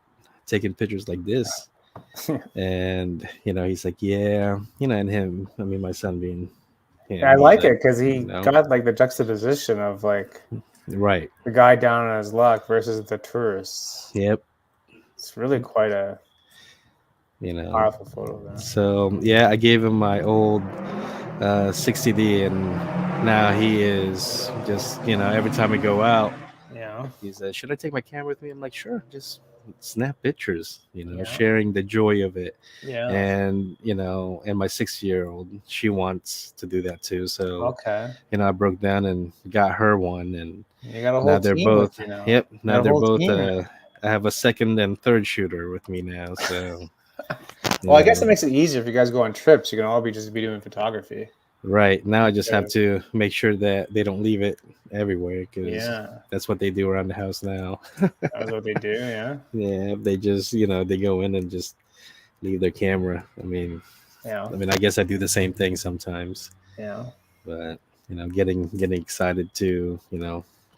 taking pictures like this. And he's like, yeah, and him, I mean, my son being him, I he's like like, it because he got like the juxtaposition of like right, the guy down on his luck versus the tourists. yep, It's really quite a powerful photo there. So yeah, I gave him my old 60D, and now he is just, every time we go out, Yeah. he says, should I take my camera with me? I'm like, sure, just snap pictures, Yeah. sharing the joy of it. Yeah. And and my 6-year-old, she wants to do that too. So Okay. I broke down and got her one, and You got a now whole they're team with both, you now. yep, You now got a they're whole both team. I have a second and third shooter with me now. So Well, I guess it makes it easier if you guys go on trips. You can all just be doing photography. Right. Now I just have to make sure that they don't leave it everywhere, because Yeah. that's what they do around the house now. That's what they do. Yeah. Yeah, they just, they go in and just leave their camera. I mean, Yeah. I guess I do the same thing sometimes. Yeah. But, getting excited to,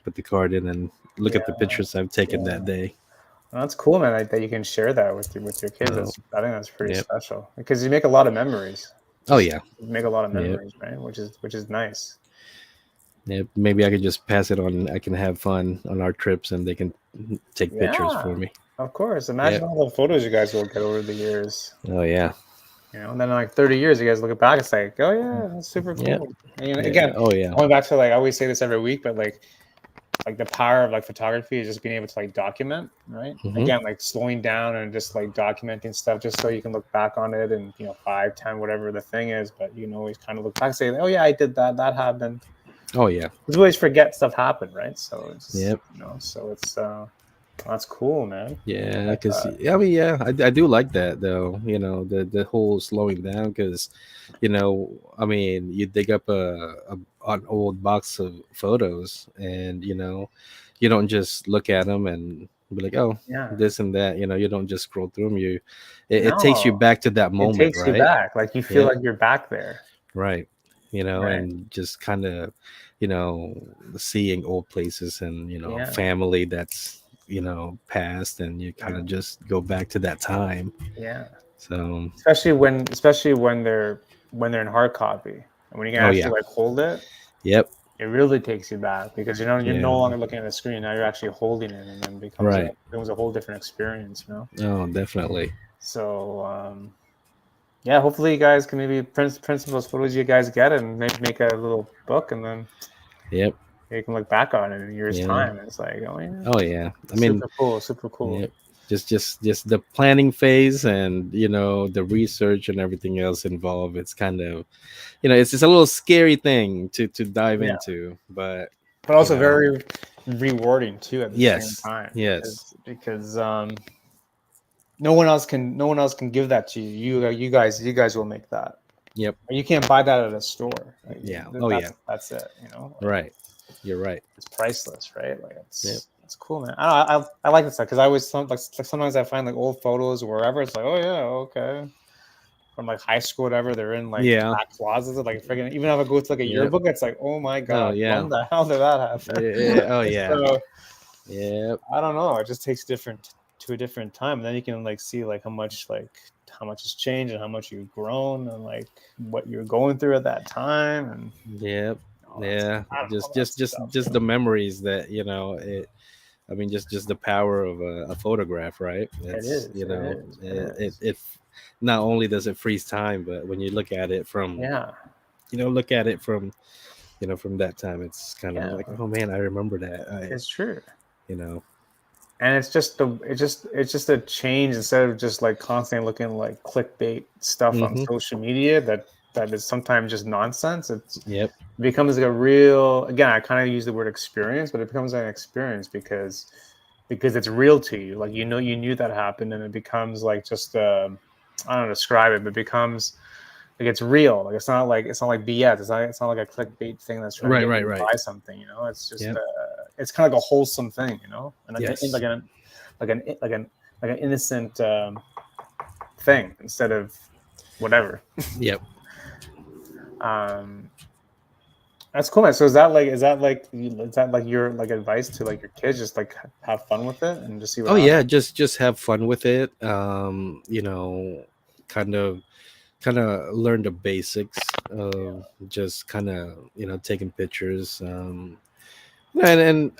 put the card in and look at the pictures I've taken that day. Well, that's cool, man. That you can share that with your kids. I think that's pretty special because you make a lot of memories. Oh yeah, you make a lot of memories, right? Which is nice. Yeah, maybe I could just pass it on. I can have fun on our trips, and they can take pictures for me. Of course. Imagine all the photos you guys will get over the years. Oh yeah. And then in like 30 years, you guys look back, it's like, oh yeah, that's super cool. And again, going back to like, I always say this every week, but like the power of like photography is just being able to like document, right? Again, like slowing down and just like documenting stuff just so you can look back on it and 5, 10, whatever the thing is, but you can always kind of look back and say, oh yeah, I did that happened. Oh yeah. We always forget stuff happened, right? So it's so it's that's cool, man. Yeah, because I do like that though. The whole slowing down, because you dig up an old box of photos, and you don't just look at them and be like, oh, this and that. You don't just scroll through them. It takes you back to that moment. It takes right? you back, like you feel like you're back there, right? And just kind of seeing old places and family that's past, and you kind of just go back to that time. So especially when they're in hard copy, and when you can actually like hold it, it really takes you back, because you're no longer looking at the screen. Now you're actually holding it, and then becomes a whole different experience. Oh, definitely. So hopefully you guys can maybe print some of those photos you guys get and maybe make a little book, and then you can look back on it in a year's time. And it's like, oh yeah, I mean, super cool. Yeah. Just the planning phase, and the research and everything else involved. It's kind of it's just a little scary thing to dive into, but also very rewarding too at the same time. Yes, because no one else can give that to you. You guys will make that. Yep. You can't buy that at a store. Right? Yeah. That's it. Right. You're right. It's priceless, right? Like it's cool, man. I like this stuff, because I always sometimes I find like old photos or wherever. It's like, oh yeah, okay, from like high school, whatever. They're in like back closets, like freaking. Even if I go to like a yearbook, it's like, oh my god, when the hell did that happen? Oh yeah. So, I don't know. It just takes to a different time, and then you can like see like how much has changed and how much you've grown and like what you're going through at that time. And just the memories that I mean, just the power of a photograph, right? It not only does it freeze time, but when you look at it from from that time, it's kind of like, oh man, I remember that. It's true. And it's just a change, instead of just like constantly looking like clickbait stuff on social media that is sometimes just nonsense. It becomes like a real, again, I kind of use the word experience, but it becomes an experience because it's real to you. Like, you knew that happened, and it becomes like just I don't know, describe it, but it becomes like it's real. Like it's not like BS. It's not like a clickbait thing that's trying to get you to buy something. It's just it's kind of like a wholesome thing, and like an innocent thing instead of whatever. That's cool, man. So is that like your like advice to like your kids? Just like have fun with it and just see what Oh happens. yeah, just have fun with it. Kind of learn the basics of just kind of taking pictures. And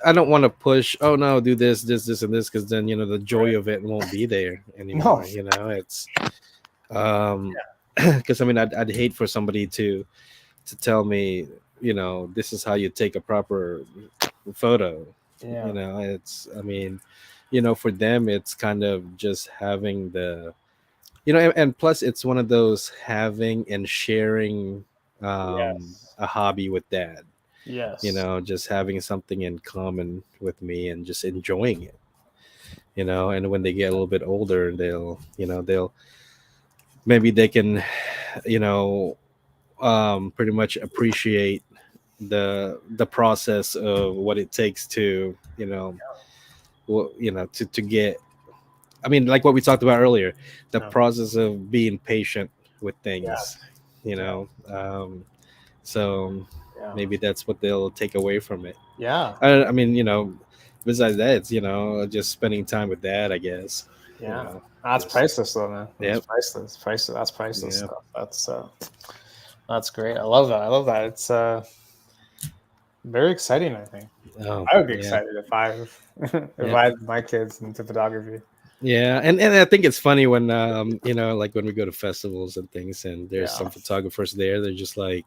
I don't want to push. Oh no, do this, and this, because then the Right. joy of it won't be there No. anymore. It's um, because I mean, I'd hate for somebody to tell me, this is how you take a proper photo. Yeah. It's, I mean, for them, it's kind of just having the, and plus, it's one of those having and sharing Yes. a hobby with dad. Yes. Just having something in common with me and just enjoying it. And when they get a little bit older, they'll maybe they can, you know, pretty much appreciate the process of what it takes to to get, I mean, like what we talked about earlier, the No. process of being patient with Yes. things, you Yeah. know. So Yeah. maybe that's what they'll take away from it. Yeah. I mean, besides that, it's just spending time with dad, I guess. Yeah. That's Just priceless, though, man. That's yep, priceless. Priceless. That's priceless yep. stuff. That's great. I love that. I love that. It's very exciting. I think Oh I would be yeah, excited if I if yeah. I had my kids into photography. Yeah, and I think it's funny when like when we go to festivals and things, and there's Yeah. some photographers there. They're just like,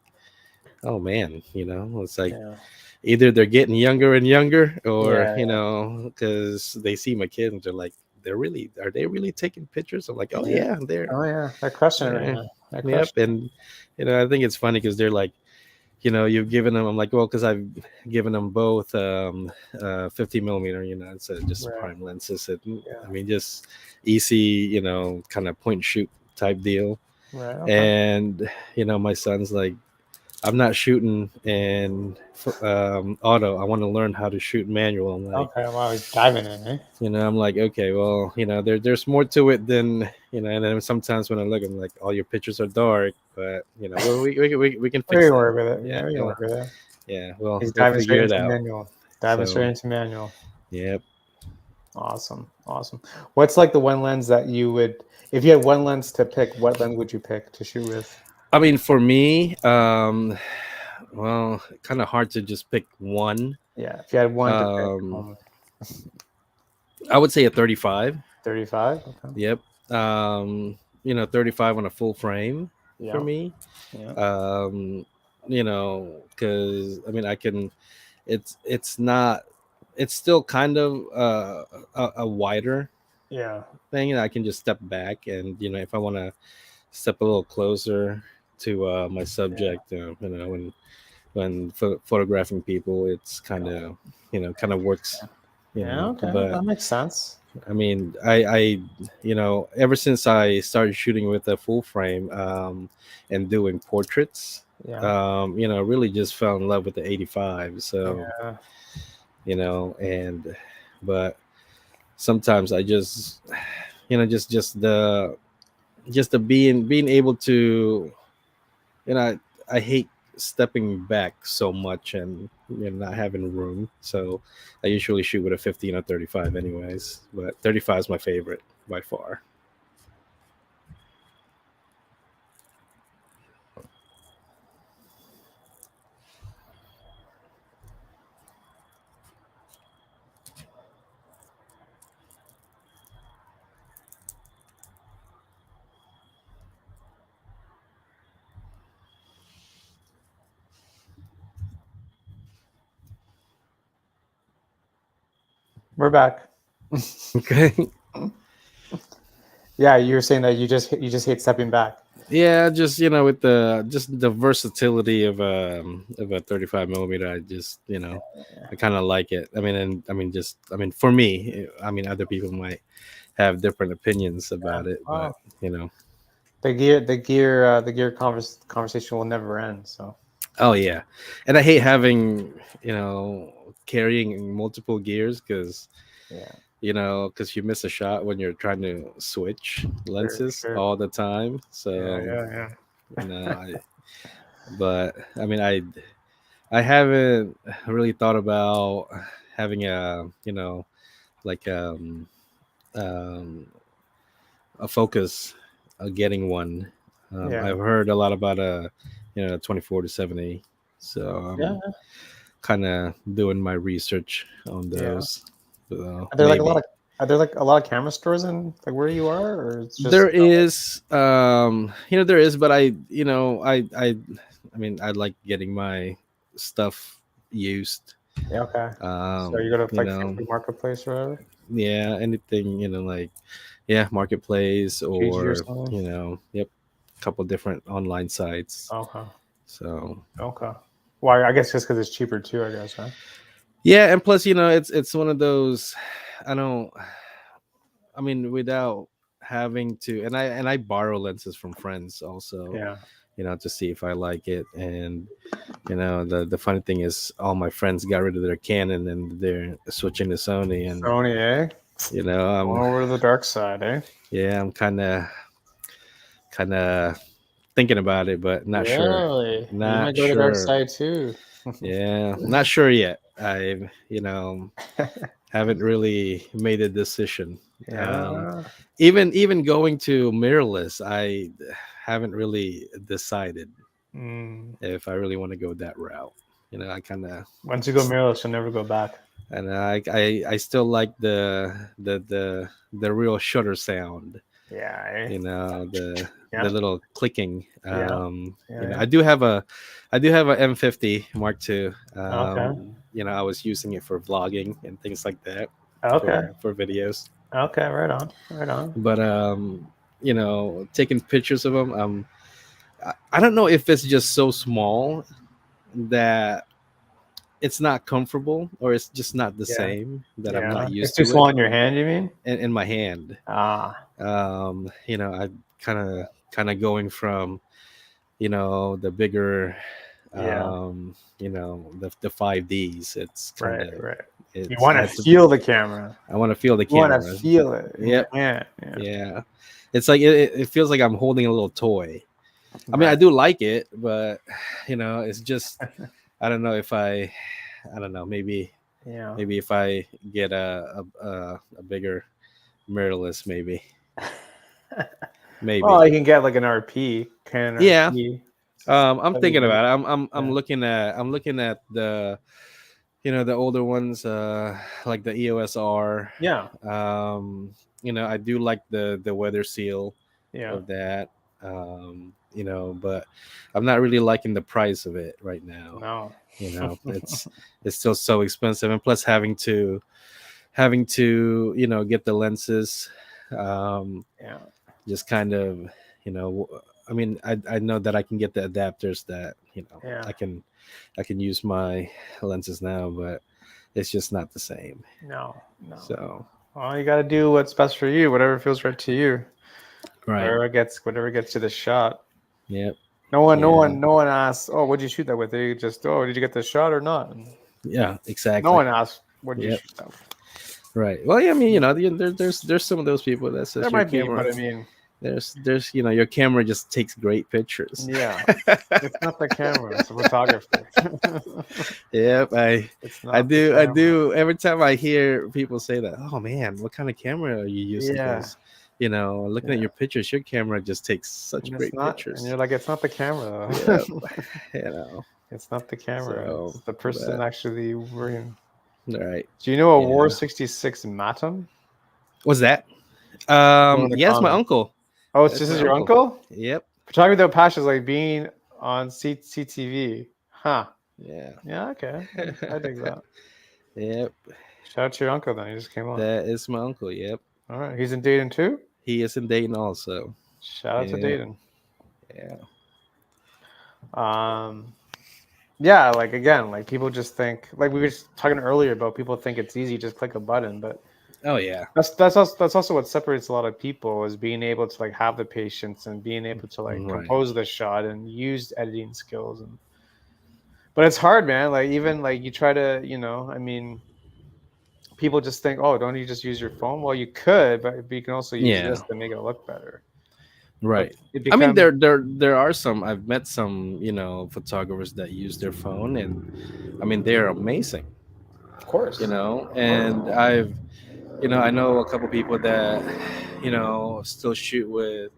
oh man, it's like Yeah. either they're getting younger and younger, or Yeah. because they see my kids and they're like, are they really taking pictures? I'm like, oh Yeah. yeah, Oh yeah. They're crushing it right they're now. They're yep. crushing And I think it's funny because they're like, you've given them. I'm like, well, because I've given them both 50 millimeter, it's it. just Right. prime lenses. And Yeah. I mean, just easy, kind of point and shoot type deal. Right. Okay. And my son's like, I'm not shooting in auto. I want to learn how to shoot manual. I'm like, Okay. Well, he's diving in, eh? I'm like, okay, well, there's more to it than, and then sometimes when I look, I'm like, all your pictures are dark, but well, we can We fix can that. work with it. Yeah, Yeah, we can well, work with it. yeah, well, He's we'll diving straight figure it into out. manual. Diving straight So, into manual. yep. Awesome. Awesome. What's like the one lens that you would, if you had one lens to pick, what lens would you pick to shoot with? I mean, for me, well, kind of hard to just pick one. Yeah, if you had one to pick, Um, I would say a 35. 35. Okay. Yep. 35 on a full frame for Yeah. me. Yeah. Um, because I mean, I can. It's not. It's still kind of a wider Yeah. thing, and I can just step back, and if I want to step a little closer to my Yeah. subject, when photographing people, it's kind of works, Yeah. Okay. but That makes sense. I mean, ever since I started shooting with a full frame, and doing portraits, Yeah. really just fell in love with the 85. So, Yeah. and but sometimes I just, just the being able to, I hate stepping back so much and not having room. So I usually shoot with a 15 or 35 anyways, but 35 is my favorite by far. We're back. Okay. Yeah, you were saying that you just hate stepping back. Yeah, just with the versatility of a 35 millimeter, I just Yeah. I kind of like it. I mean, and I mean, for me, I mean, other people might have different opinions about it, but Well, you know, the gear conversation will never end. So oh yeah, and I hate having carrying multiple gears because yeah, because you miss a shot when you're trying to switch sure, lenses sure. all the time. Yeah, So yeah, yeah. you know, I, but I mean, I haven't really thought about having a, like um, a focus getting one. Yeah. I've heard a lot about 24 to 70, so Yeah. kind of doing my research on Yeah. those. So Are there like a lot maybe of are there like a lot of camera stores in like where you are, or it's just there is, there is, but I mean, I like getting my stuff used. yeah, okay. So you go to You like know, Facebook Marketplace or whatever, yeah, anything, like, yeah, marketplace PG or or, something. yep, a couple different online sites. Okay. So Okay. Well, I guess just because it's cheaper too, I guess, huh? yeah, and plus, it's one of those. I don't. I mean, without having to, and I borrow lenses from friends also, Yeah. to see if I like it. And the funny thing is, all my friends got rid of their Canon and they're switching to Sony, and Sony, eh? Going I'm over to the dark side, eh? yeah, I'm kind of thinking about it, but not sure. Really? You might Not go to the dark sure. side too. Yeah, not sure yet. I haven't really made a decision. Um, Yeah. even going to mirrorless, I haven't really decided Mm. if I really want to go that route. I kind of, Once you go mirrorless, you'll never go back. and I still like the real shutter sound. Yeah, eh? The Yeah. little clicking. Yeah. Yeah. I do have a M50 Mark II. Yeah. Okay. I was using it for vlogging and things like that, Okay. for videos. Okay. Right on. Right on. But taking pictures of them, I don't know if it's just so small that it's not comfortable, or it's just not the Yeah. same, that I'm Yeah. not It's used too to it small in your hand, you mean? in my hand. Ah. I kind of going from, the bigger, Yeah. the 5Ds. It's kind Right. of, Right. You it's want I to have to, feel the camera. I want to feel the You want to camera. feel it in your Yep. hand. Yeah. Yeah. It's like it feels like I'm holding a little toy. I mean, I Right. do like it, but it's just, I don't know if I don't know, Yeah. maybe if I get a bigger mirrorless, maybe. Oh, you can get like an RP, Canon Yeah. RP. I'm thinking 70. about it. I'm Yeah. looking at the, the older ones, like the EOS R. Yeah. I do like the weather seal Yeah. of that. But I'm not really liking the price of it right now. No. It's still so expensive, and plus having to get the lenses, um Yeah. just kind of, you know I mean, I know that I can get the adapters that, Yeah. I can use my lenses now, but it's just not the same. No. No. So Well, you got to do what's best for you, whatever feels right to you. right. Whatever gets you the shot. Yep. No one, no Yeah. one, no one asks, "Oh, what'd you shoot that with?" They just, "Oh, did you get the shot or not?" Yeah, No exactly. one asks, "What did you Yep. shoot that with?" Right. Well, yeah, I mean, there's some of those people that There says your might be, but camera, I mean, there's your camera just takes great pictures. yeah, it's not the camera; it's the photographer. Yep, It's I not the do. I camera. do. Every time I hear people say that, oh man, what kind of camera are you using? Yeah, Because, looking at yeah, your pictures, your camera just takes such and it's great not, and pictures. you're like, it's not the camera. Yep. Though. you know. It's not the camera. It's So, the person but actually working. all right. Do you know a War Yeah. 66 Matum? What's that? Go in the Yes, my comments. uncle. Oh, That's this my is your uncle. uncle? Yep. Photography without passion is like being on CTV. Huh. Yeah. Yeah, okay. I dig that. Yep. Shout out to your uncle then. He just came on. That is my uncle. Yep. All right. He's in Dayton too? He is in Dayton also. Shout out to Yep. Dayton. Yeah. Um yeah, like again, like people just think like we were just talking earlier about people think it's easy, just click a button, but Oh yeah. that's also what separates a lot of people is being able to like have the patience and being able to like Right. compose the shot and use editing skills and but it's hard, man. Like even like you try to, I mean, people just think, oh, don't you just use your phone? Well, you could, but you can also use Yeah. this to make it look better. but Right. it I mean, become, there are some. I've met some, photographers that use their phone, and I mean, they're amazing. of course, of course. And I know a couple people that, still shoot with,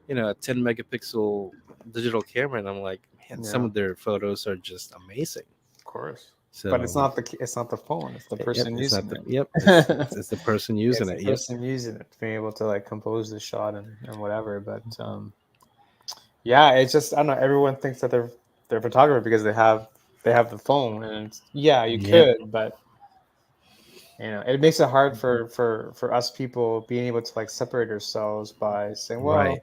a 10 megapixel digital camera, and I'm like, man, some Yeah, of their photos are just amazing. of course. But So, it's not the phone. It's the yep, person it's not using the, it. yep, it's the person using It's the it. Yep. person using it, being able to like compose the shot and whatever. But yeah, it's just I don't know. Everyone thinks that they're a photographer because they have the phone, and yeah, you Yep. could, but it makes it hard for us people being able to like separate ourselves by saying, Right. well,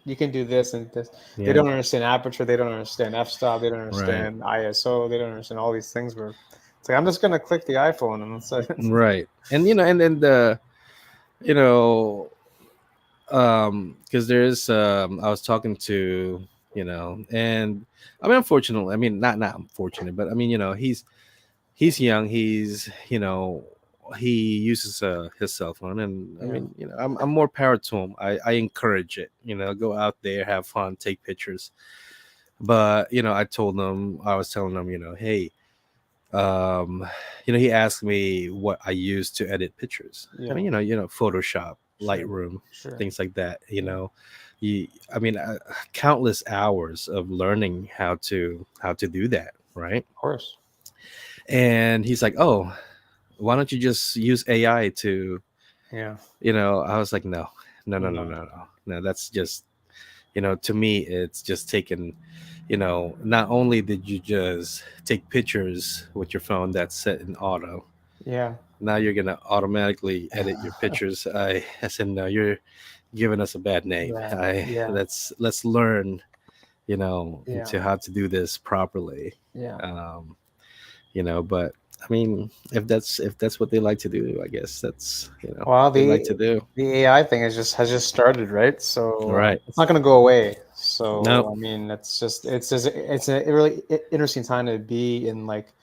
you can do this and this. They Yep. don't understand aperture, they don't understand f-stop, they don't Right. understand ISO, they don't understand all these things. Where it's like I'm just gonna click the iPhone and it's like, Right. And and then you know because there's I was talking to, and I mean, unfortunately, I mean, not unfortunate, but I mean, he's young, he uses his cell phone, and I yeah, mean, I'm more power to him. I encourage it, go out there, have fun, take pictures. But I was telling him, hey, um he asked me what I use to edit pictures. I yeah, mean, Photoshop, sure, Lightroom, sure, things like that. yeah, I mean, countless hours of learning how to do that, right? of course, And he's like, oh, why don't you just use AI to, yeah, I was like, no, no, no, no, no, no, no, no, that's just, to me, it's just taken. Not only did you just take pictures with your phone that's set in auto, yeah, now you're gonna automatically edit your pictures. I said, no, you're giving us a bad name. yeah, I yeah, let's learn, yeah, to how to do this properly. yeah. Um, but I mean, if that's what they like to do, I guess that's, Well, what they like the to do. the AI thing has just started, right? So Right. it's not going to go away. So Nope. I mean, it's a really interesting time to be in like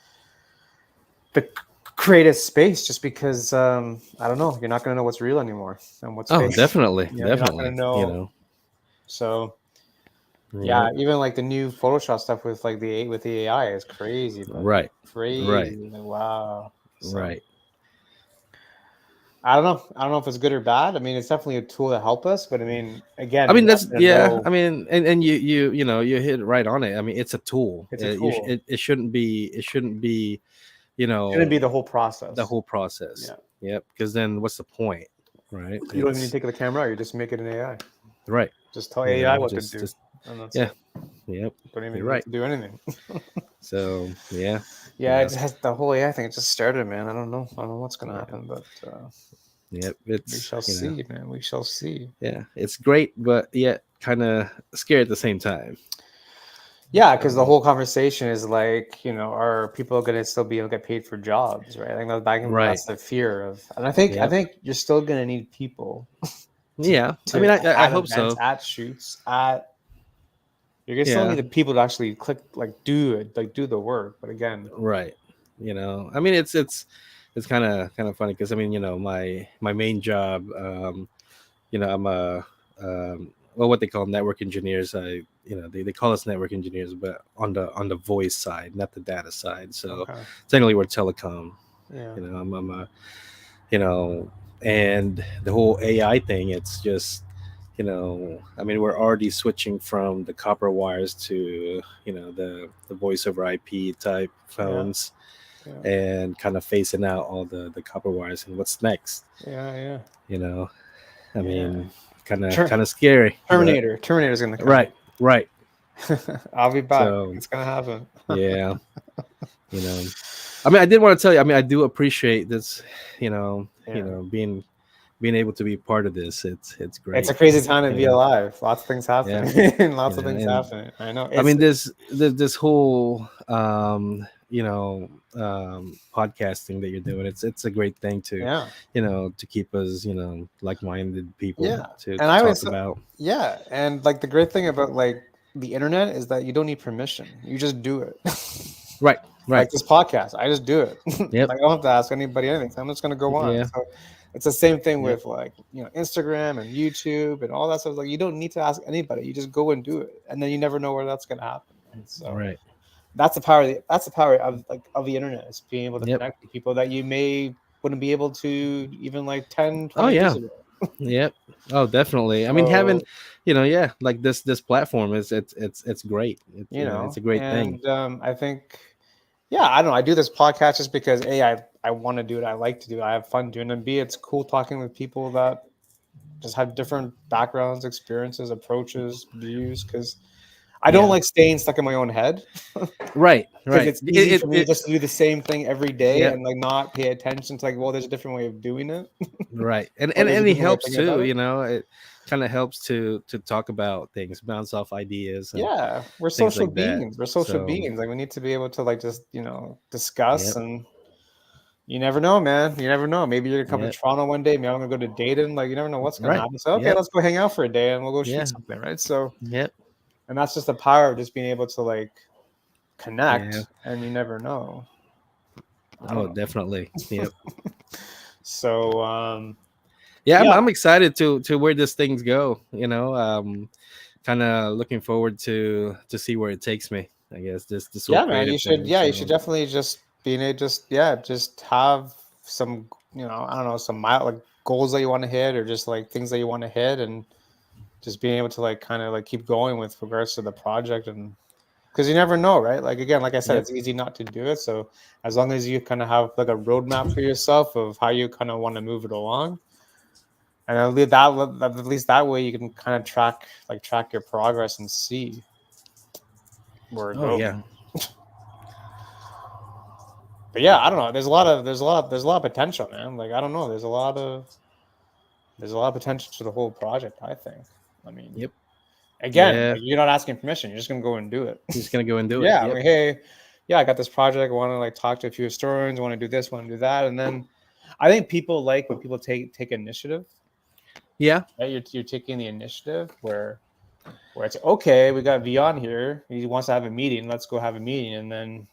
the creative space, just because I don't know, you're not going to know what's real anymore and what's Oh, fake. definitely, You're not going definitely. to know. So yeah, Yep. even like the new Photoshop stuff with like with the AI is crazy, buddy. Right. Right. Crazy. Like, wow. So. Right. I don't know. I don't know if it's good or bad. I mean, it's definitely a tool to help us, but I mean, I again, mean, you're not that's, going to yeah. know. I mean, and you hit right on it. I mean, it's a tool. It's a tool. It shouldn't be, you Shouldn't know be the whole the process. whole process. Yeah. Yep. Because then what's the point, right? You don't even need It's to take the camera out. You just make it an AI. right. Just tell AI what to do, Just and that's yeah. it. Yep. Don't even You're need right. to do anything. So yeah. Yeah, it Yeah. has the whole AI thing. It just started, man. I don't know. I don't know what's gonna Yeah. happen, but Yep. we It's, shall see, man. We shall see. yeah. It's great, but yet kind of scary at the same time. Yeah, because the Um, whole conversation is like, are people going to still be able to get paid for jobs, right? I think right. that's the fear of, and I think Yep. you're still going to need people to Yeah. I to mean, I at hope events, so. at shoots, at you're gonna still need Yeah. the people to actually click, like do it, like do the work. But again, Right. I mean, it's kind of funny because I mean, my main job, I'm a, well, what they call network engineers. They call us network engineers, but on the voice side, not the data side. So okay, technically, we're telecom. yeah, I'm a, you know, and the whole AI thing. It's just, I mean, we're already switching from the copper wires to, the voice over IP type yeah, phones, yeah, and kind of phasing out all the copper wires. And what's next? yeah, yeah, You know, I yeah. mean, kind of Ter- kind of scary, but Terminator's gonna come. right, right. I'll be back. So It's gonna happen. yeah, you know, I mean, I did want to tell you. I mean, I do appreciate this. Yeah. Being able to be part of this. It's It's a great. crazy time to You be know, alive. Lots of things yeah. happening. Lots of things And happening. I know. I It's mean, this whole podcasting that you're doing. It's a great thing to, yeah, to keep us, like-minded people yeah. to And I talk was about. yeah, and like the great thing about like the internet is that you don't need permission. You just do it. Right. Like Right. this podcast, I just do it. Yep. Like I don't have to ask anybody anything. So I'm just gonna go on. Yeah. So It's the same thing Yep. with like, Instagram and YouTube and all that stuff. Like you don't need to ask anybody. You just go and do it, and then you never know where that's gonna happen. Right? So Right. that's the power. That's the power of the internet, is being able to Yep. connect with people that you wouldn't be able to even like 10, Oh 20 years yeah. ago. Yep. Oh, definitely. I mean, having, So, yeah, like this platform is it's great. It's a great thing. and I think, yeah, I don't know. I do this podcast just because I want to do it. I like to do it. I have fun doing it. And B, it's cool talking with people that just have different backgrounds, experiences, approaches, views. Because I don't Yeah. like staying stuck in my own head. Right. Because Right. it's easy for me just to do the same thing every day Yep. and like not pay attention to like, well, there's a different way of doing it, Right. And or and there's a and it different way of helps thinking about too. it. It kind of helps to talk about things, bounce off ideas and Yeah, we're things social like that. beings. We're social So beings. Like we need to be able to like just discuss, yep. and you never know, man. You never know. Maybe you're gonna come to Yep. Toronto one day. Maybe I'm gonna go to Dayton. Like you never know what's gonna Right. happen. So okay, Yep. let's go hang out for a day and we'll go shoot Yeah. something, right? So, Yep. and that's just the power of just being able to like Yeah. connect, and you never know. I don't Oh, know. definitely. Yep. So, Yeah, I'm, yeah, I'm excited to where this things go. Kind of looking forward to see where it takes me. I guess this whole yeah, man. creative You should, thing. yeah, you should So definitely just being it, just have some, I don't know, some like goals that you want to hit, or just like things that you want to hit, and just being able to like kind of like keep going with regards to the project. And because you never know, right? Like again, like I said, yep. it's easy not to do it. So as long as you kind of have like a roadmap for yourself of how you kind of want to move it along, and at least that way you can kind of track your progress and see where it Oh goes. yeah. But yeah, I don't know. There's a lot of potential, man. Like I don't know. There's a lot of potential to the whole project, I think. I mean, Yep. again, Yeah. like you're not asking permission. You're just gonna go and do it. Just gonna go and do it. Yeah, Yep. like, hey, yeah, I got this project. I want to like talk to a few historians. I want to do this. Want to do that. And then I think people like when people take initiative. Yeah. Right? You're taking the initiative where it's okay. We got Vion here. He wants to have a meeting. Let's go have a meeting. And then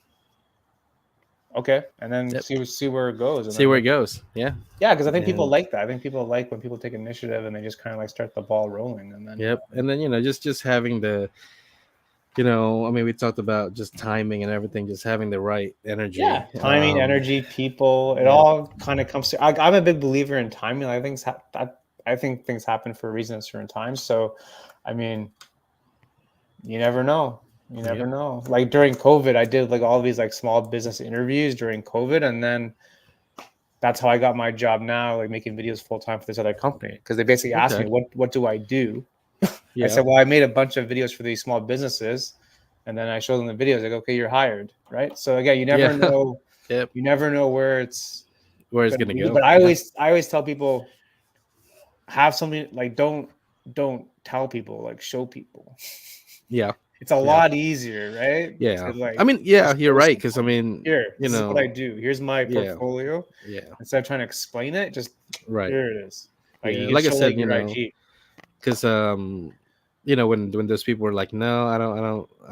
okay, and then Yep. see where it goes. And See then where like, it goes. Yeah. yeah, because I think people And like that. I think people like when people take initiative and they just kind of like start the ball rolling. And then yep. And then just having the I mean, we talked about just timing and everything, just having the right energy. yeah, timing, energy, people, it Yep. all kind of comes to. I'm a big believer in timing. I think things happen for a reason at certain times. So, I mean, you never know. You never Yep. know. Like during COVID, I did like all these like small business interviews during COVID, and then that's how I got my job now, like making videos full time for this other company. Because they basically asked me, Okay. what do I do? I Yeah. said, well, I made a bunch of videos for these small businesses, and then I showed them the videos. Like, okay, you're hired, right? So again, you never Yeah. know. Yep. You never know where it's Where it's gonna gonna be. go. But Yeah. I always tell people, have something like don't tell people, like show people. Yeah. It's a Yeah. lot easier, right? Yeah. To like I mean, yeah, just you're show right. Because I someone, mean, here, this is what I do. Here's my yeah, portfolio. yeah, Instead of trying to explain it, just right. here it is. Like you Yeah. can Like I show like said, your IG. because when those people were like, no, I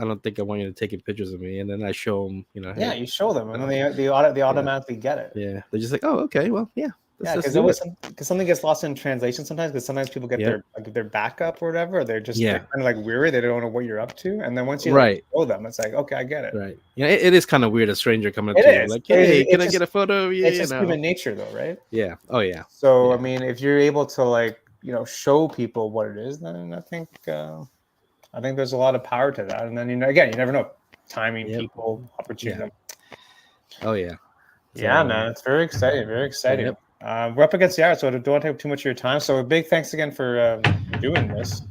don't think I want you to take pictures of me, and then I show them, Yeah, hey, you show them, and then uh, they yeah, automatically get it. yeah, they're just like, oh, okay, well, yeah, Yeah, let's because do always it. because something gets lost in translation sometimes. Because sometimes people get Yep. their backup or whatever. Or they're Yeah. kind of like weary. They don't know what you're up to, and then once you like Right. show them, it's like okay, I get it. Right. It is kind of weird a stranger coming up It to you is. like, hey, can I get Just a photo of you? it's just human nature, though, right? Yeah. Oh yeah. So I Yeah. mean, if you're able to like show people what it is, then I think there's a lot of power to that. And then again, you never know timing, Yep. people, opportunity. Yeah. Oh yeah. Yeah, So man, it's very exciting. Very exciting. yep. We're up against the hour, so I don't want to take too much of your time. So a big thanks again for doing this.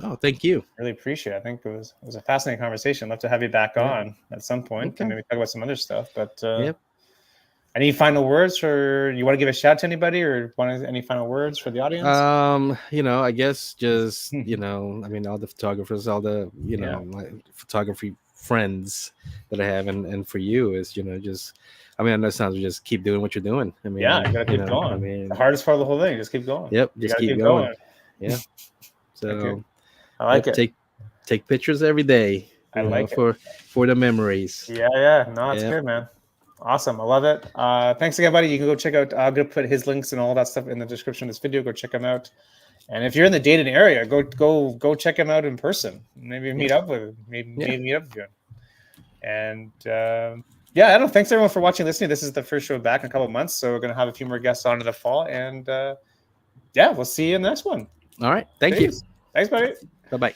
Oh, thank you. Really appreciate it. I think it was a fascinating conversation. Love to have you back Yep. on at some point. Can Okay. maybe talk about some other stuff. But Yep. any final words, or you want to give a shout to anybody, or any final words for the audience? I guess just, I mean, all the photographers, all the, Yeah. my photography friends that I have, and for you is, just, I mean, I know it sounds just keep doing what you're doing. I mean, Yeah, you gotta keep going. I mean, The hardest part of the whole thing, just keep going. yep, You just gotta keep keep going. going. Yeah. Okay. So, I like yep, it. take pictures every day, I like it. for the memories. Yeah. No, it's Yep. good, man. Awesome. I love it. Thanks again, buddy. You can go check out, I'm going to put his links and all that stuff in the description of this video. Go check him out. And if you're in the Dayton area, go check him out in person. Maybe meet up with him. Maybe meet up with you. And yeah, I don't know. Thanks everyone for watching, listening. This is the first show back in a couple of months, so we're going to have a few more guests on in the fall. And yeah, we'll see you in the next one. All right. Thank you. Thanks, buddy. Bye-bye.